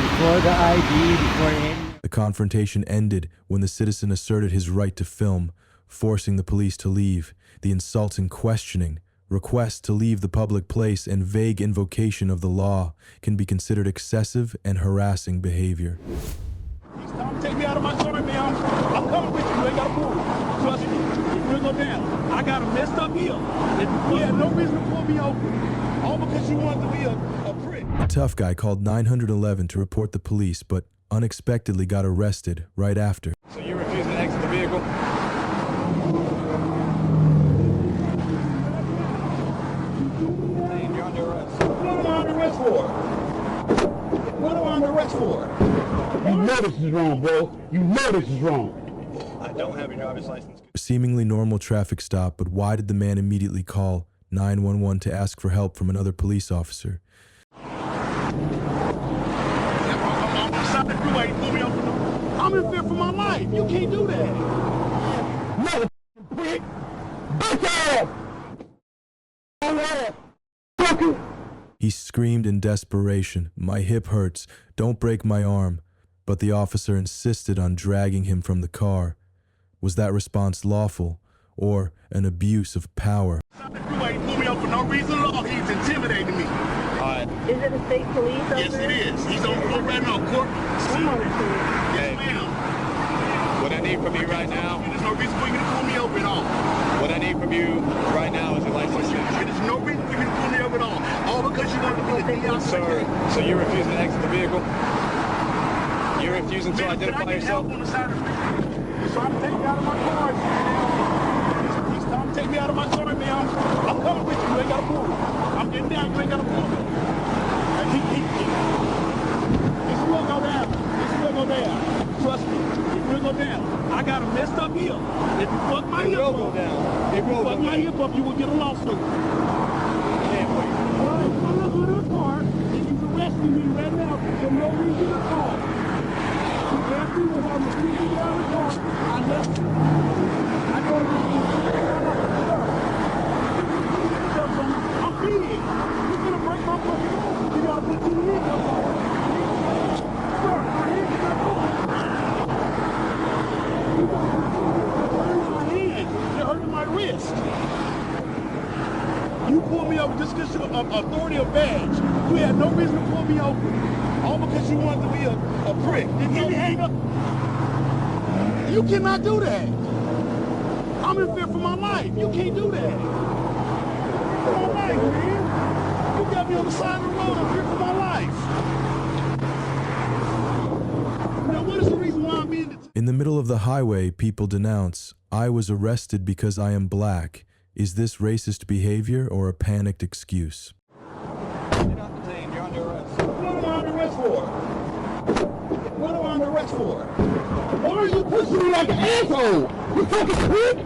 Before the ID, before any... The confrontation ended when the citizen asserted his right to film, forcing the police to leave. The insulting questioning, request to leave the public place, and vague invocation of the law can be considered excessive and harassing behavior. Take me out of my car, man. I'm coming with you. You ain't got to move. Trust me. We'll go down. I got a messed up heel. He had no reason to pull me over. All because you wanted to be a prick. A tough guy called 911 to report the police, but unexpectedly got arrested right after. So you refusing to exit the vehicle? You're under arrest. What am I under arrest for? What am I under arrest for? You know this is wrong, bro. You know this is wrong. don't have your driver's license. A seemingly normal traffic stop, but why did the man immediately call 911 to ask for help from another police officer? I'm in fear for my life. You can't do that. Mother prick. Bitch ass. He screamed in desperation, "My hip hurts, don't break my arm." But the officer insisted on dragging him from the car. Was that response lawful or an abuse of power? You ain't pull me up for no reason at all. He's intimidating me. Is it a state police officer? Yes, it is. He's on court right now. Court. Yes, ma'am. What I need from you right now. There's no reason for you to pull me over at all. What I need from you right now is a license. There's no reason for you to pull me over at all. All because you want to be a DI. So you're refusing to exit the vehicle? You're refusing to identify yourself? On the side of the street. He's trying to take me out of my car. He's trying to take me out of my car, man. I'm coming with you. You ain't got to move. I'm getting down. You ain't got to move. This will go down. This will go down. Trust me. It will go down. I got a messed up hip. If you fuck my hip up, if you fuck my hip up, you will get a lawsuit. Can't wait. Well, if you look at the car, and you arresting me right now for no reason at all. You asked me was I refusing you out of the car. I left you. I go to I'm big. You're gonna break my fucking arm. You gotta put two handcuffs on. Sir, my hand is not open. My hand. You're hurting my wrist. You pulled me over just because you're authority or badge. You had no reason to pull me over. All because you wanted to be a prick. You cannot do that. I'm in fear for my life. You can't do that. For my life, man. You got me on the side of the road. I'm here for my life. Now, what is the reason why I'm being detained? In the middle of the highway, people denounce, "I was arrested because I am black." Is this racist behavior or a panicked excuse? You're not detained. You're under arrest. What am I under arrest for? What am I under arrest for? Why are you pushing me like an asshole? You fucking prick!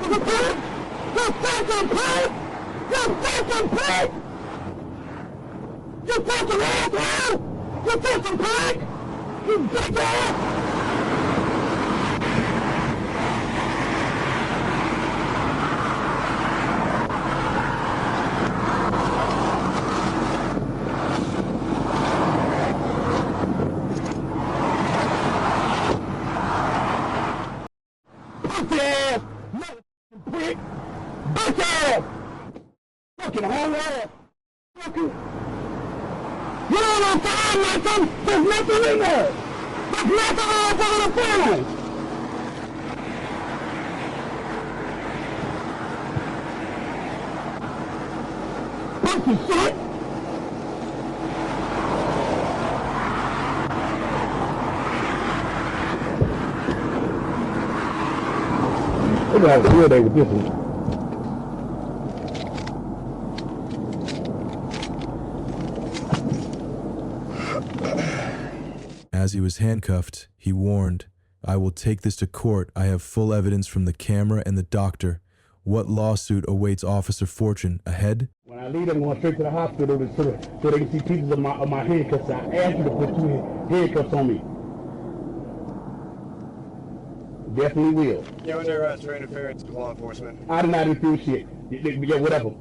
You prick! You fucking prick! You fucking prick! You fucking asshole! You fucking prick! You bitch ass! Prick! Bitch ass! Fucking whole ass! Fucking... You don't want to find like something? There's nothing in there! There's nothing all on the phone! Fucking shit! We're gonna have a field day with this one. As he was handcuffed, he warned, "I will take this to court. I have full evidence from the camera and the doctor." What lawsuit awaits Officer Fortune ahead? When I leave, I'm going straight to the hospital so they can see pieces of my handcuffs. I asked you to put two handcuffs on me. Definitely will. You're under arrest for interference with law enforcement. I did not do shit. Yeah, whatever.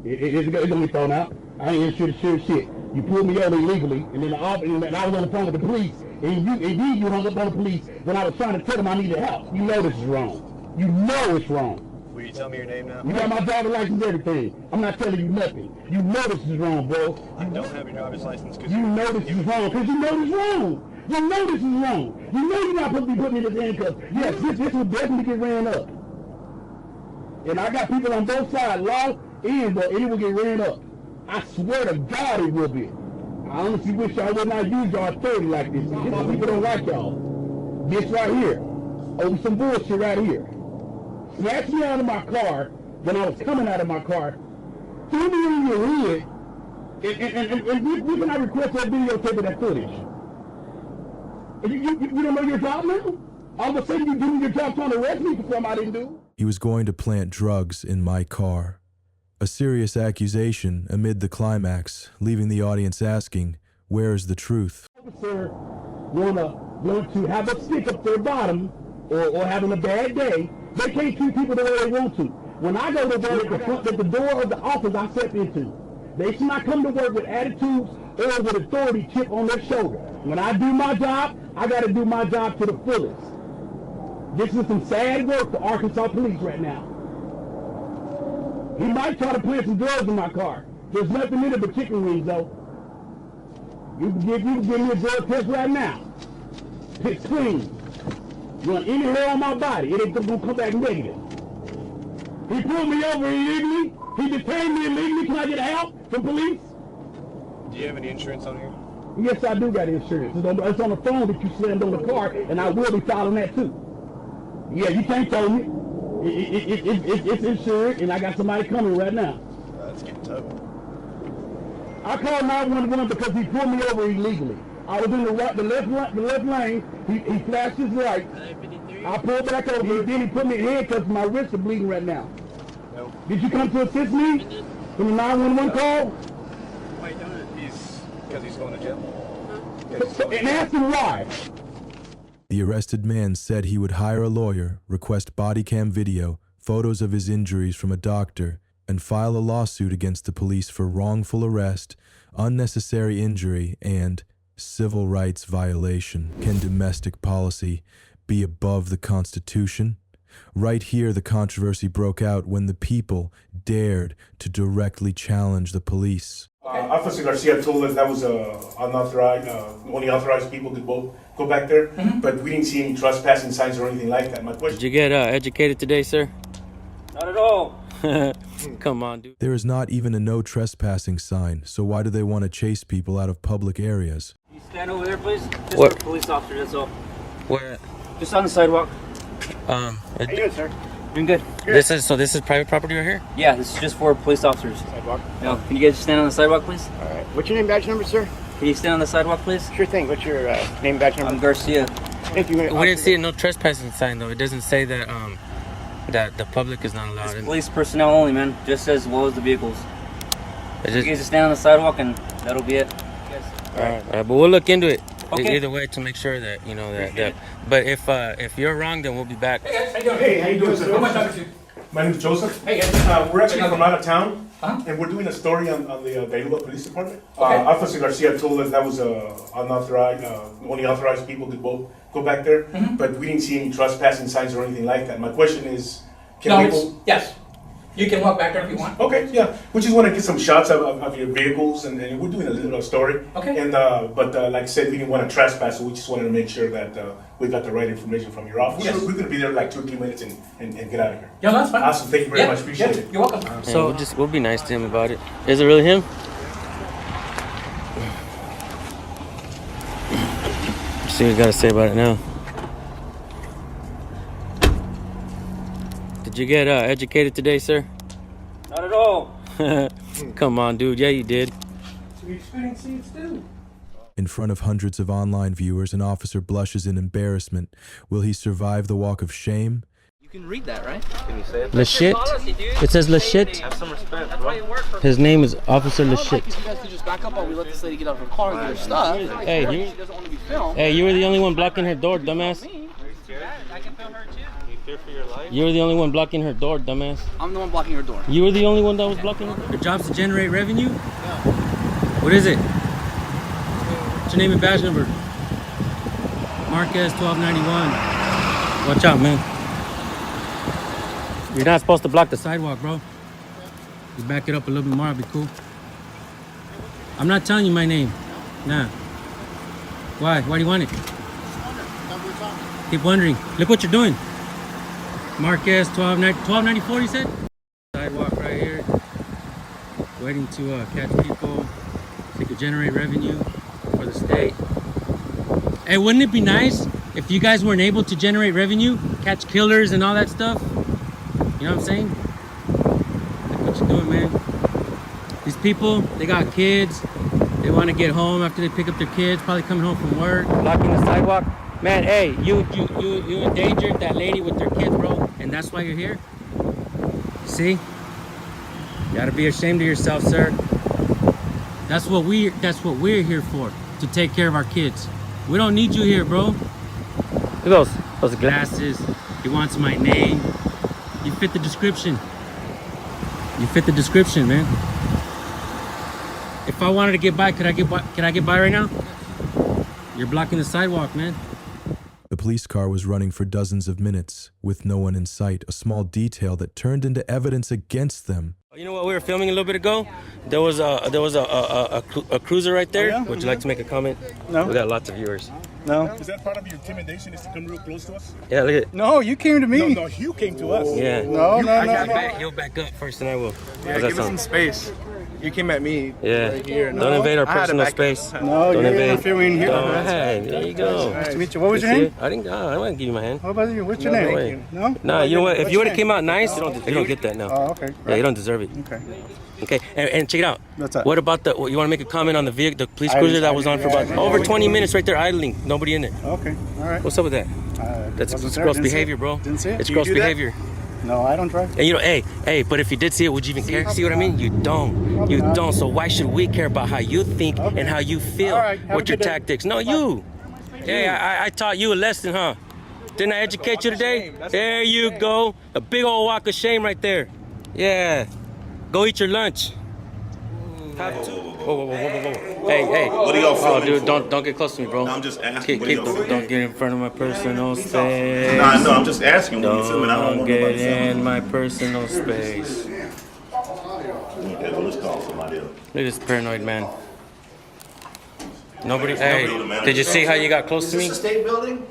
It's gonna be thrown out. I ain't sure shit. You pulled me over illegally, and then I was on the phone with the police, and you hung up on the police when I was trying to tell them I needed help. You know this is wrong. You know it's wrong. Will you tell me your name now? You got my driver's license, everything. I'm not telling you nothing. You know this is wrong, bro. I don't have your driver's license because you know this is wrong, because you know this is wrong. You know this is wrong. You know you're not supposed to be putting me in this handcuffs. Yes, this will definitely get ran up. And I got people on both sides, law and but it will get ran up. I swear to God it will be. I honestly wish y'all would not use y'all authority like this. People don't like y'all. This right here. Over some bullshit right here. Snatched me out of my car when I was coming out of my car. Threw me in your hood. And we cannot request that videotape of that footage. You don't know your job now? All of a sudden you doing your job trying to arrest me for something I didn't do. He was going to plant drugs in my car. A serious accusation amid the climax, leaving the audience asking, where's the truth? Officer want to have a stick up their bottom or having a bad day, they can't treat people the way they want to. When I go to work at the door of the office I step into, they should not come to work with attitudes or with authority chip on their shoulder. When I do my job, I got to do my job to the fullest. This is some sad work for Arkansas police right now. He might try to plant some drugs in my car. There's nothing in it but chicken wings, though. You can give me a drug test right now. It's clean. Run any hair on my body, it ain't gonna come back negative. He pulled me over illegally. He detained me illegally. Can I get help from police? Do you have any insurance on here? Yes, I do got insurance. It's on the phone that you slammed on the car, and I will be filing that too. Yeah, you can't tell me. It's insured, and I got somebody coming right now. That's getting tough. I called 911 because he pulled me over illegally. I was in the left lane. He flashed his light. I pulled back over. Then he put me in handcuffs. My wrists are bleeding right now. No. Did you come to assist me in the 911 call? Why you doing it? Because he's going to jail. And ask him why. The arrested man said he would hire a lawyer, request body cam video, photos of his injuries from a doctor, and file a lawsuit against the police for wrongful arrest, unnecessary injury, and civil rights violation. Can domestic policy be above the Constitution? Right here, the controversy broke out when the people dared to directly challenge the police. Officer Garcia told us that was unauthorized, only authorized people could go back there, but we didn't see any trespassing signs or anything like that. My question. Did you get educated today, sir? Not at all. Come on, dude. There is not even a no trespassing sign, so why do they want to chase people out of public areas? You stand over there, please. Just What? for a police officer, that's all. Where? Just on the sidewalk. How you doing, sir? Doing good. This is private property right here? Yeah, this is just for police officers. Sidewalk. No, can you guys stand on the sidewalk, please? All right. What's your name, badge number, sir? Can you stand on the sidewalk, please? Sure thing. What's your name, badge number? I'm Garcia. Thank you. We didn't see a no trespassing sign though. It doesn't say that that the public is not allowed. It's police personnel only, man. Just as well as the vehicles. You guys just stand on the sidewalk and that'll be it. All right, but we'll look into it. Okay. Either way to make sure that you know that. But if you're wrong, then we'll be back. Hey, how you doing, sir? Who am I talking to? My name is Joseph. Hey, guys. We're actually from out of town, Uh-huh. and we're doing a story on the Bayuba Police Department. Okay. Officer Garcia told us that was unauthorized, only authorized people could go back there, but we didn't see any trespassing signs or anything like that. My question is, Yes. You can walk back there if you want. Okay, yeah. We just want to get some shots of your vehicles, and we're doing a little story. Okay. And but like I said, we didn't want to trespass, so we just wanted to make sure that we got the right information from your office. Yes. We're going to be there like 2 or 3 minutes and get out of here. Yeah, that's fine. Awesome. Thank you very much. Appreciate it. You're welcome. So we'll be nice to him about it. Is it really him? See what you got to say about it now. Did you get educated today, sir? Not at all. Come on, dude. Yeah, you did. So you experience seeds too. In front of hundreds of online viewers, an officer blushes in embarrassment. Will he survive the walk of shame? You can read that, right? Can you say it? Lashit? It says Lashit. Have some respect, bro. His name is Officer Lashit. You guys could just back up while we let this lady get out of her car and get her stuff. Hey, She doesn't want to be filmed. Hey, you were the only one blocking her door, dumbass. I can film her too. You fear for your life? You were the only one blocking her door, dumbass. I'm the one blocking her door. You were the only one that was blocking her door? Your job's to generate revenue? What is it? What's your name and badge number? Marquez 1291. Watch out, man. You're not supposed to block the sidewalk, bro. You back it up a little bit more, I'll be cool. I'm not telling you my name. Nah. Why? Why do you want it? Keep wondering. Look what you're doing. Marquez 1294, you said? Sidewalk right here. Waiting to catch people. So you could generate revenue for the state. Hey, wouldn't it be nice if you guys weren't able to generate revenue, catch killers and all that stuff? You know what I'm saying? Look what you're doing, man. These people, they got kids. They want to get home after they pick up their kids, probably coming home from work. Blocking the sidewalk. Man, hey, you endangered that lady with her kids, bro, and that's why you're here? See? You gotta be ashamed of yourself, sir. That's what we're here for, to take care of our kids. We don't need you here, bro. Look at those glasses. He wants my name. You fit the description. You fit the description, man. If I wanted to get by, could I get by right now? You're blocking the sidewalk, man. The police car was running for dozens of minutes with no one in sight, a small detail that turned into evidence against them. You know what we were filming a little bit ago? There was a cruiser right there. Oh, yeah? Would you like to make a comment? No. We got lots of viewers. No. Is that part of your intimidation, is to come real close to us? Yeah, look at it. No, you came to me. No, you came to us. Yeah. No. You'll back up first and I will. Yeah, give us some space. You came at me right here. Don't invade our personal space. No, don't you're invade. interfering here. All right, there you go. Nice to meet you. What was your name? I didn't give you my hand. What about you? What's your name? Way. No? No, you know what? If What's you would your have came name? out nice, you don't get that now. Oh, okay. Yeah, you don't deserve it. Okay. Okay, and check it out. What's that? What about you want to make a comment on the vehicle, the police cruiser that was on for about over 20 minutes right there idling, nobody in it. Okay, all right. What's up with that? That's gross behavior, bro. Didn't see it. It's Do you gross do that? behavior. No, I don't drive. And you know, hey, but if you did see it, would you even care? See what I mean? You don't. You don't. So why should we care about how you think and how you feel with your tactics? No, you. Hey, I taught you a lesson, huh? Didn't I educate you today? There you go. A big old walk of shame right there. Yeah. Go eat your lunch. Whoa. Hey. What are y'all filming dude, for? don't get close to me, bro. No, I'm just asking. Don't get in front of my personal space. No, I'm just asking. When you're filming, I don't want get nobody in my personal space. Okay, well, let's call somebody else. Look at this paranoid man. Nobody. Hey, did you see how you got close to me? Is this a state building?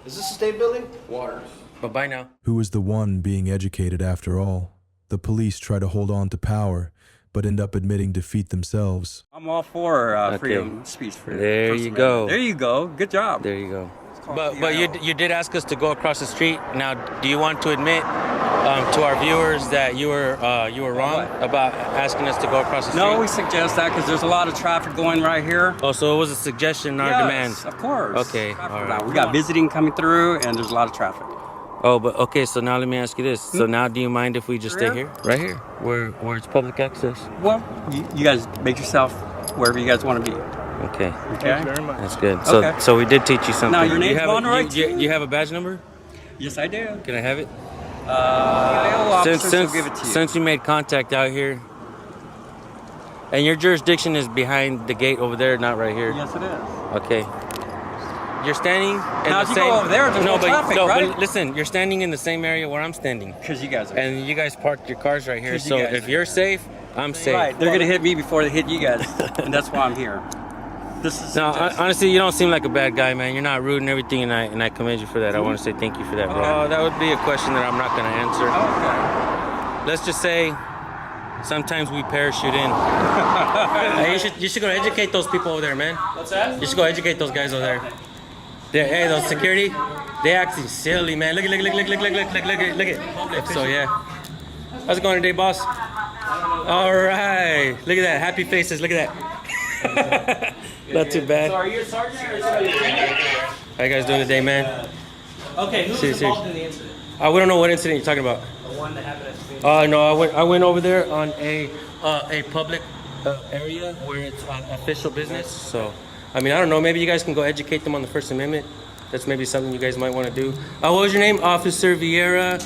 Is this a state building? Water. But bye now. Who was the one being educated after all? The police try to hold on to power, but end up admitting defeat themselves. I'm all for freedom of speech. There you go. There you go. Good job. There you go. But you did ask us to go across the street. Now, do you want to admit to our viewers that you were wrong about asking us to go across the street? No, we suggest that because there's a lot of traffic going right here. Oh, so it was a suggestion, not a demand. Of course. Okay. All right. We got visiting coming through, and there's a lot of traffic. Oh, but okay. So now let me ask you this. So now, do you mind if we just stay here, right here, where it's public access? Well, you guys make yourself wherever you guys want to be. Okay. Okay. That's good. So we did teach you something. Now, your name's on right? You have a badge number? Yes, I do. Can I have it? Officers will give it to you. Since you made contact out here, and your jurisdiction is behind the gate over there, not right here. Yes, it is. Okay. You're standing in now, the if same. you go over there, there's no traffic, right? But listen, you're standing in the same area where I'm standing. Because you guys are. And you guys parked your cars right here. So if you're safe, I'm safe. Right. They're gonna hit me before they hit you guys, and that's why I'm here. This is. No, honestly, you don't seem like a bad guy, man. You're not rude and everything, and I commend you for that. I want to say thank you for that, bro. That would be a question that I'm not gonna answer. Okay. Let's just say. Sometimes we parachute in. Hey, you should go educate those people over there, man. What's that? You should go educate those guys over there. Hey, those security, they acting silly, man. Look at. So yeah. How's it going today, boss? All right. Look at that. Happy faces. Look at that. Not too bad. So are you a sergeant or somebody? How you guys doing today, man? Okay, who was involved in the incident? We don't know what incident you're talking about. The one that happened at the street. No, I went over there on a public area where it's official business. So, I mean, I don't know. Maybe you guys can go educate them on the First Amendment. That's maybe something you guys might want to do. What was your name? Officer Vieira.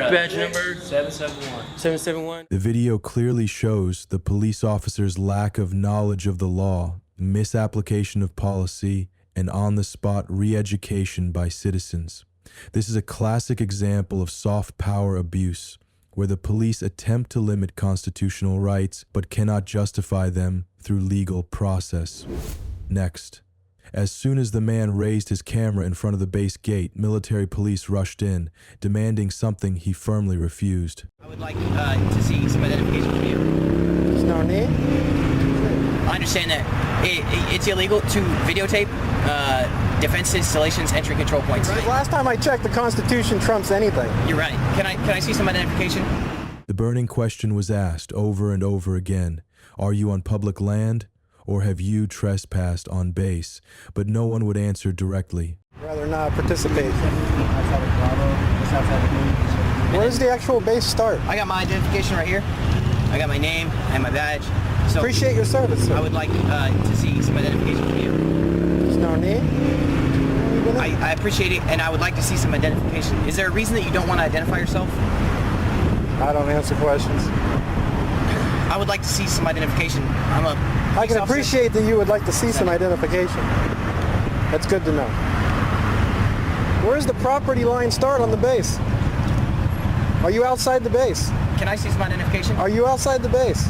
Badge number 771. 771. The video clearly shows the police officer's lack of knowledge of the law, misapplication of policy, and on-the-spot re-education by citizens. This is a classic example of soft power abuse, where the police attempt to limit constitutional rights but cannot justify them through legal process. Next, as soon as the man raised his camera in front of the base gate, military police rushed in, demanding something he firmly refused. I would like to see some identification from you. There's no need. I understand that it's illegal to videotape defense installations, entry control points. Right. Last time I checked, the Constitution trumps anything. You're right. Can I see some identification? The burning question was asked over and over again. Are you on public land, or have you trespassed on base? But no one would answer directly. Rather not participate. Where's the actual base start? I got my identification right here. I got my name and my badge. So appreciate your service, sir. I would like to see some identification from you. There's no need. I appreciate it, and I would like to see some identification. Is there a reason that you don't want to identify yourself? I don't answer questions. I would like to see some identification. I can appreciate that you would like to see some identification. That's good to know. Where's the property line start on the base? Are you outside the base? Can I see some identification? Are you outside the base?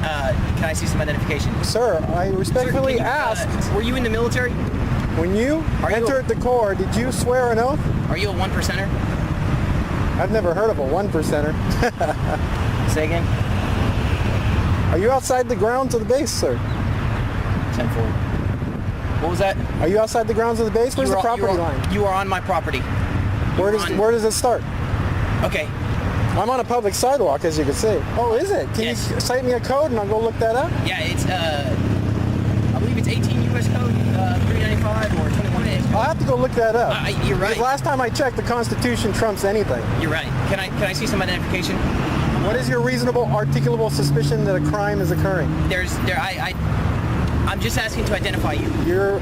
Can I see some identification? Sir, I respectfully asked. Were you in the military? When you entered the Corps, did you swear an oath? Are you a 1%er? I've never heard of a 1%er. Say again? Are you outside the grounds of the base, sir? 10-4. What was that? Are you outside the grounds of the base? Where's the property line? You are on my property. Where does it start? Okay. I'm on a public sidewalk, as you can see. Oh, is it? Can you cite me a code and I'll go look that up? Yeah, it's I believe it's 18 U.S. code 395 or 21 A. I'll have to go look that up. You're right. Because last time I checked, the Constitution trumps anything. You're right. Can I see some identification? What is your reasonable, articulable suspicion that a crime is occurring? I'm just asking to identify you. You're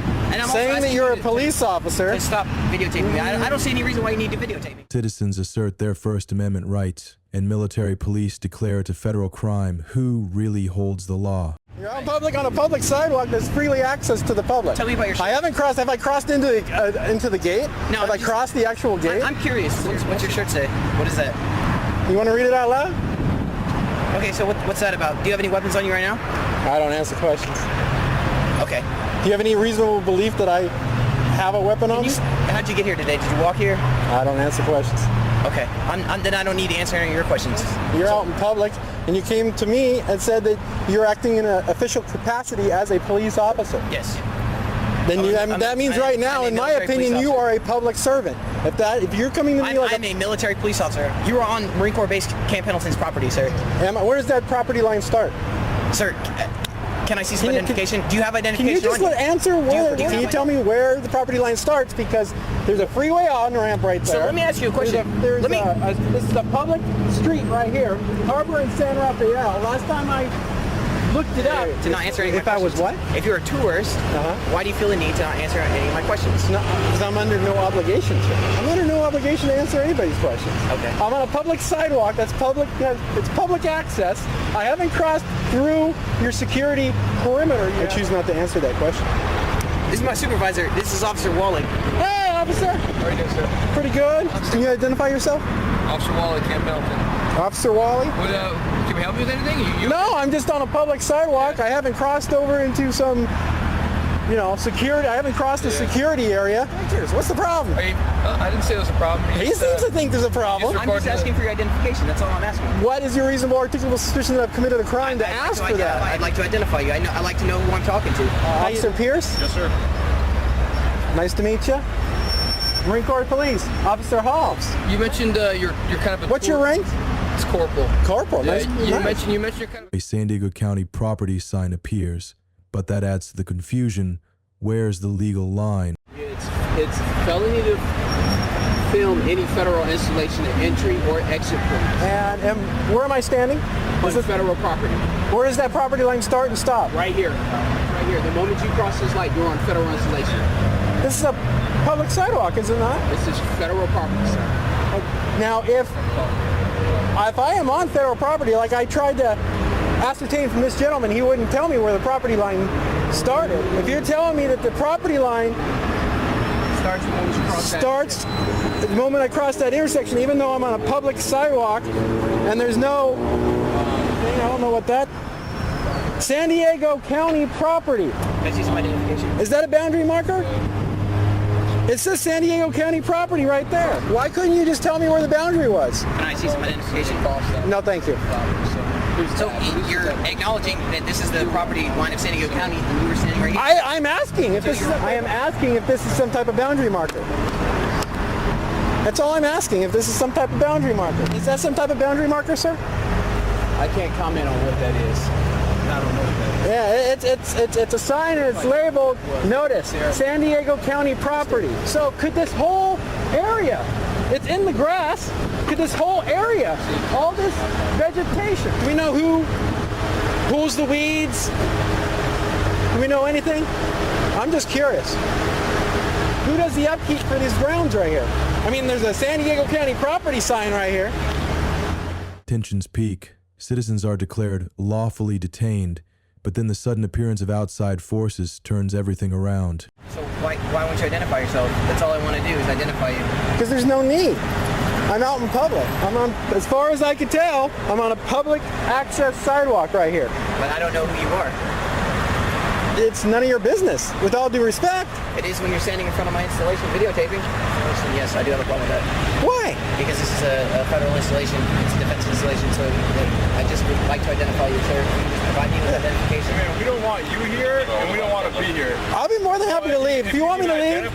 saying that you're a police officer. To stop videotaping me. I don't see any reason why you need to videotape me. Citizens assert their First Amendment rights, and military police declare it a federal crime. Who really holds the law? You're on a public sidewalk. There's freely access to the public. Tell me about your. Have I crossed into the gate? No. Have I crossed the actual gate? I'm curious. What's your shirt say? What is that? You want to read it out loud? Okay. So what's that about? Do you have any weapons on you right now? I don't answer questions. Okay. Do you have any reasonable belief that I have a weapon on? How'd you get here today? Did you walk here? I don't answer questions. Okay. Then I don't need to answer any of your questions. You're out in public, and you came to me and said that you're acting in an official capacity as a police officer. Yes. Then that means right now, in my opinion, you are a public servant. If you're coming to me I'm a military police officer. You are on Marine Corps Base Camp Pendleton's property, sir. Where does that property line start? Sir, can I see some identification? Do you have identification? Can you just answer? Can you tell me where the property line starts? Because there's a freeway on-ramp right there. So let me ask you a question. This is a public street right here, Harbor and San Rafael. Last time I looked it up. To not answer any of my questions. If I was what? If you're a tourist, why do you feel the need to not answer any of my questions? Because I'm under no obligation to. I'm under no obligation to answer anybody's questions. Okay. I'm on a public sidewalk. That's public. It's public access. I haven't crossed through your security perimeter yet. I choose not to answer that question. This is my supervisor. This is Officer Wally. Hey, officer. How are you doing, sir? Pretty good. Can you identify yourself? Officer Wally, Camp Pendleton. Officer Wally? Can we help you with anything? No, I'm just on a public sidewalk. I haven't crossed over into some, security. I haven't crossed a security area. What's the problem? I didn't say there was a problem. He seems to think there's a problem. I'm just asking for your identification. That's all I'm asking. What is your reasonable, articulable suspicion that I've committed a crime to ask for that? I'd like to identify you. I'd like to know who I'm talking to. Officer Pierce? Yes, sir. Nice to meet you. Marine Corps Police, Officer Hobbs. You mentioned you're kind of a. What's your rank? It's corporal. Corporal. Yeah, nice. You mentioned you're kind of. A San Diego County property sign appears, but that adds to the confusion. Where's the legal line? It's felony to film any federal installation at entry or exit points. And where am I standing? On federal property. Where does that property line start and stop? Right here. Right here. The moment you cross this light, you're on federal installation. This is a public sidewalk, is it not? This is federal property, sir. Now, if I am on federal property, like I tried to ascertain from this gentleman, he wouldn't tell me where the property line started. If you're telling me that the property line starts the moment I cross that intersection, even though I'm on a public sidewalk and there's no, I don't know what that, San Diego County property. Is that a boundary marker? It says San Diego County property right there. Why couldn't you just tell me where the boundary was? Can I see some identification? No, thank you. So you're acknowledging that this is the property line of San Diego County, and you were standing right here. I'm asking if this is. I am asking if this is some type of boundary marker. That's all I'm asking. If this is some type of boundary marker. Is that some type of boundary marker, sir? I can't comment on what that is. I don't know what that Yeah, it's a sign and it's labeled, notice, San Diego County property. So could this whole area, it's in the grass, could this whole area, all this vegetation, do we know who pulls the weeds? Do we know anything? I'm just curious. Who does the upkeep for these grounds right here? I mean, there's a San Diego County property sign right here. Tensions peak. Citizens are declared lawfully detained, but then the sudden appearance of outside forces turns everything around. So why won't you identify yourself? That's all I want to do is identify you. Because there's no need. I'm out in public. I'm on, as far as I can tell, I'm on a public access sidewalk right here. But I don't know who you are. It's none of your business, with all due respect. It is when you're standing in front of my installation videotaping. Yes, I do have a problem with that. Why? Because this is a federal installation. It's a defense installation, so I just would like to identify you, sir. Can you just provide me with identification? Man, we don't want you here, and we don't want to be here. I'll be more than happy to leave. If you want me to leave, if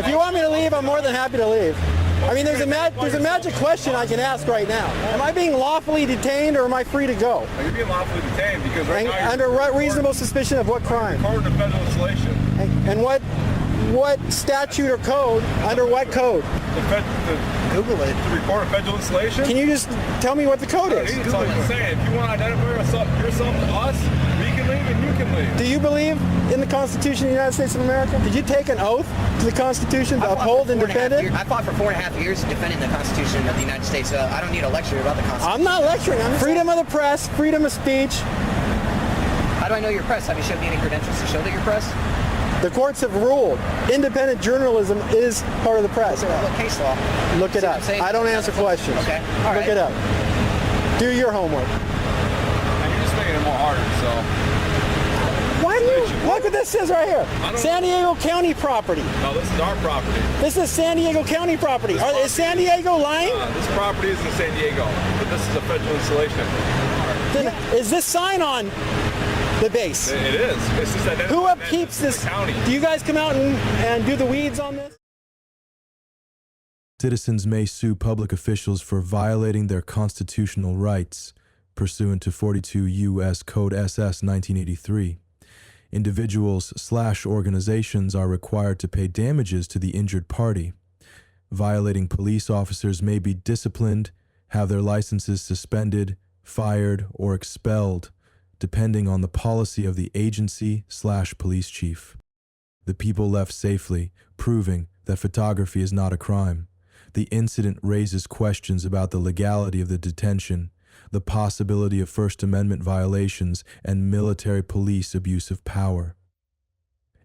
you want me to leave, I'm more than happy to leave. I mean, there's a magic question I can ask right now. Am I being lawfully detained, or am I free to go? You're being lawfully detained because right now under what reasonable suspicion of what crime? According to federal installation. And what statute or code? Under what code? Google it. To report a federal installation. Can you just tell me what the code is? That's all I'm saying. If you want to identify yourself to us, we can leave and you can leave. Do you believe in the Constitution of the United States of America? Did you take an oath to the Constitution to uphold and defend it? I fought for 4.5 years defending the Constitution of the United States, so I don't need a lecture about the Constitution. I'm not lecturing. I'm freedom of the press, freedom of speech. How do I know you're press? Have you showed me any credentials to show that you're press? The courts have ruled independent journalism is part of the press. What case law? Look it up. I don't answer questions. Okay. All Look right. it up. Do your homework. You're just making it more harder, so. Why do you look what this says right here? San Diego County property. No, this is our property. This is San Diego County property. Is San Diego lying? This property is in San Diego, but this is a federal installation. Is this sign on the base? It is. It's just who upkeeps this? Do you guys come out and do the weeds on this? Citizens may sue public officials for violating their constitutional rights, pursuant to 42 U.S. Code SS 1983. Individuals/organizations are required to pay damages to the injured party. Violating police officers may be disciplined, have their licenses suspended, fired, or expelled, depending on the policy of the agency/police chief. The people left safely, proving that photography is not a crime. The incident raises questions about the legality of the detention, the possibility of First Amendment violations, and military police abuse of power.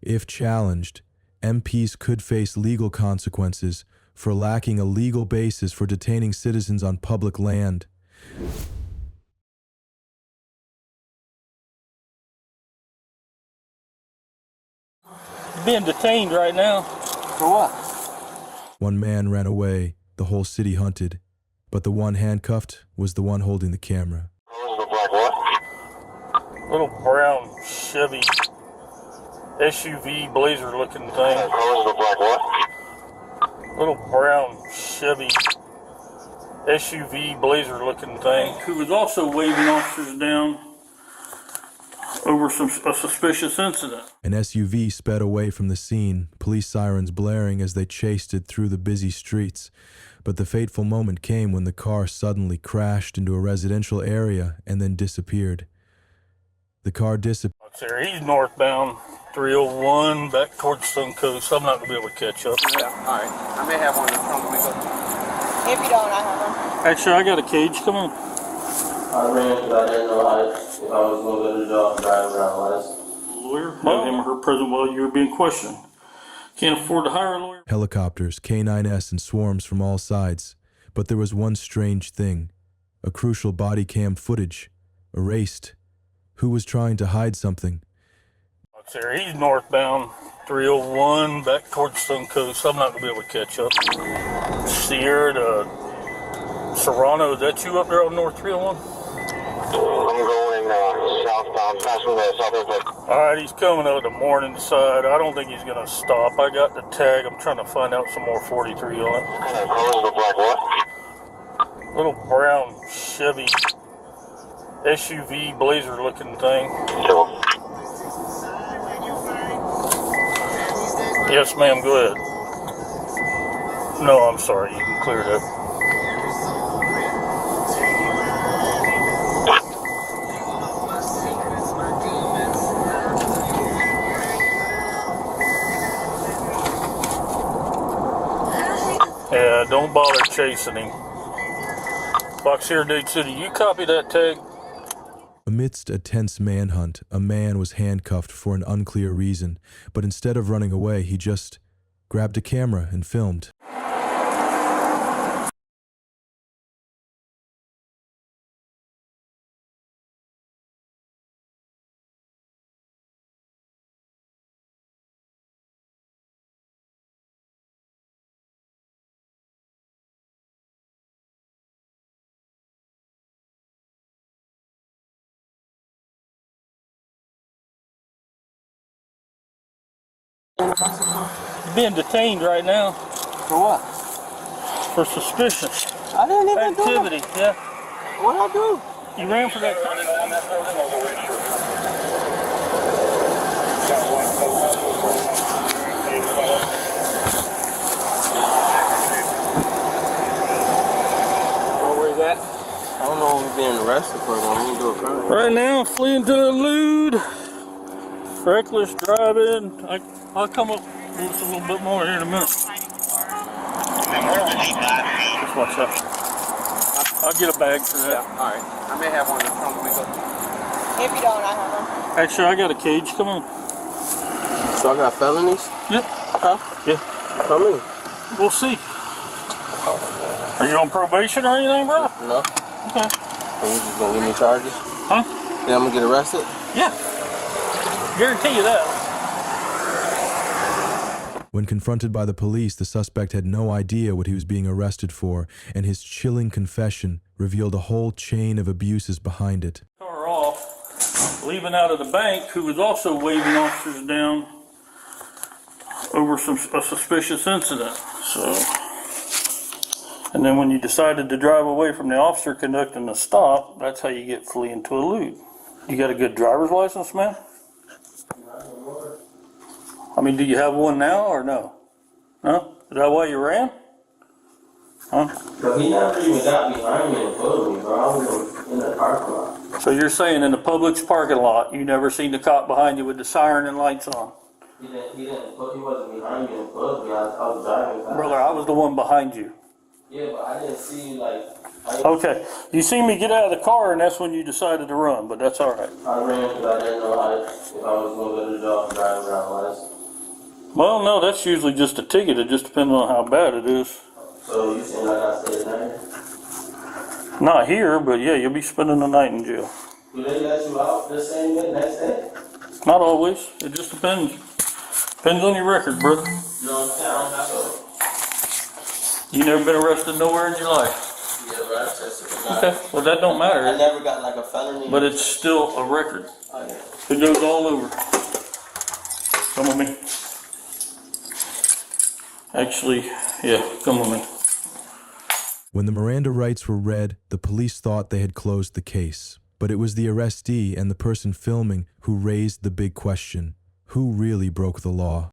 If challenged, MPs could face legal consequences for lacking a legal basis for detaining citizens on public land. Being detained right now. For what? One man ran away, the whole city hunted, but the one handcuffed was the one holding the camera. Little brown Chevy SUV blazer looking thing. Little brown Chevy SUV blazer looking thing. Who was also waving officers down over a suspicious incident. An SUV sped away from the scene, police sirens blaring as they chased it through the busy streets. But the fateful moment came when the car suddenly crashed into a residential area and then disappeared. The car disappeared. He's northbound 301 back towards Suncoast. I'm not going to be able to catch up. Yeah, all right. I may have one in front of me. If you don't, I have one. Actually, I got a cage. Come on. I ran because I didn't know if I was going to go to the job driving around last. Lawyer, have him or her present while you were being questioned. Can't afford to hire a lawyer. Helicopters, K9S, and swarms from all sides. But there was one strange thing. A crucial body cam footage. Erased. Who was trying to hide something? He's northbound 301 back towards Suncoast. I'm not going to be able to catch up. Sierra to Serrano, is that you up there on North 301? I'm going southbound, passing the southwest. Alright, he's coming out the morning side. I don't think he's going to stop. I got the tag. I'm trying to find out some more 43 on it. Colors look like what? Little brown Chevy SUV blazer looking thing. Yes, ma'am, go ahead. No, I'm sorry, you can clear it up. Yeah, don't bother chasing him. Box here, Dade City, you copy that tag? Amidst a tense manhunt, a man was handcuffed for an unclear reason, but instead of running away, he just grabbed a camera and filmed. You're being detained right now. For what? For suspicion. I didn't even activity, do yeah. What'd I do? You ran for that. Where's that? I don't know if we're being arrested for, but we can do a crime. Right now, fleeing to the lewd, reckless driving. I'll come up with a little bit more here in a minute. Just watch out. I'll get a bag for that. Yeah, all right. I may have one in the trunk. If you don't, I have them. Actually, I got a cage. Come on. So I got felonies? Yep. Huh? Yeah. How many? We'll see. Are you on probation or anything, bro? No. Okay. So you just gonna give me charges? Huh? Then I'm gonna get arrested? Yeah. Guarantee you that. When confronted by the police, the suspect had no idea what he was being arrested for, and his chilling confession revealed a whole chain of abuses behind it. Car off, leaving out of the bank, who was also waving officers down over a suspicious incident. So, and then when you decided to drive away from the officer conducting the stop, that's how you get fleeing to elude. You got a good driver's license, man? I mean, do you have one now or no? No? Is that why you ran? Huh? But he never even got behind me and pulled me, bro. I was in the parking lot. So you're saying in the Publix parking lot, you never seen the cop behind you with the siren and lights on? He wasn't behind me and pulled me. I was driving fast. Brother, I was the one behind you. Yeah, but I didn't see you like. Okay, you see me get out of the car and that's when you decided to run, but that's all right. I ran because I didn't know if I was going to go to the job and drive around last. Well, no, that's usually just a ticket. It just depends on how bad it is. So you saying I got to stay at night? Not here, but yeah, you'll be spending the night in jail. Do they let you out the same day, next day? Not always. It just depends. Depends on your record, brother. You know what I'm saying? You never been arrested nowhere in your life? Yeah, but I tested it. Okay, well that don't matter. I never got like a felony. But it's still a record. Oh, yeah. It goes all over. Come with me. Actually, yeah, come with me. When the Miranda rights were read, the police thought they had closed the case. But it was the arrestee and the person filming who raised the big question. Who really broke the law?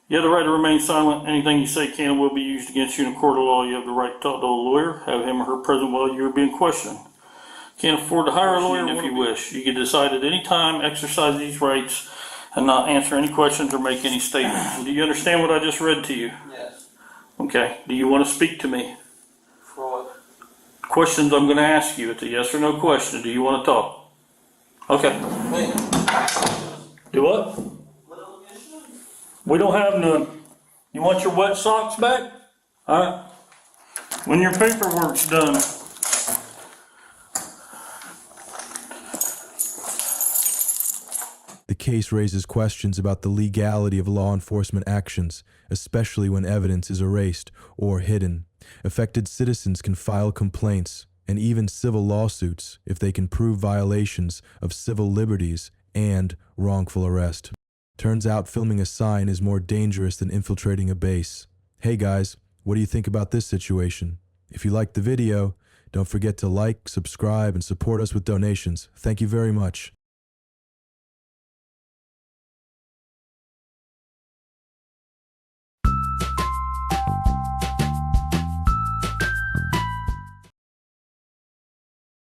You have the right to remain silent. Anything you say can and will be used against you in a court of law. You have the right to talk to a lawyer, have him or her present while you are being questioned. Can't afford to hire a lawyer if you wish. You can decide at any time, exercise these rights, and not answer any questions or make any statements. Do you understand what I just read to you? Yes. Okay. Do you want to speak to me? For what? Questions I'm going to ask you. It's a yes or no question. Do you want to talk? Okay. Wait. Do what? We don't have none. You want your wet socks back? Alright. When your paperwork's done. The case raises questions about the legality of law enforcement actions, especially when evidence is erased or hidden. Affected citizens can file complaints and even civil lawsuits if they can prove violations of civil liberties and wrongful arrest. Turns out filming a sign is more dangerous than infiltrating a base. Hey guys, what do you think about this situation? If you liked the video, Don't forget to like, subscribe, and support us with donations. Thank you very much.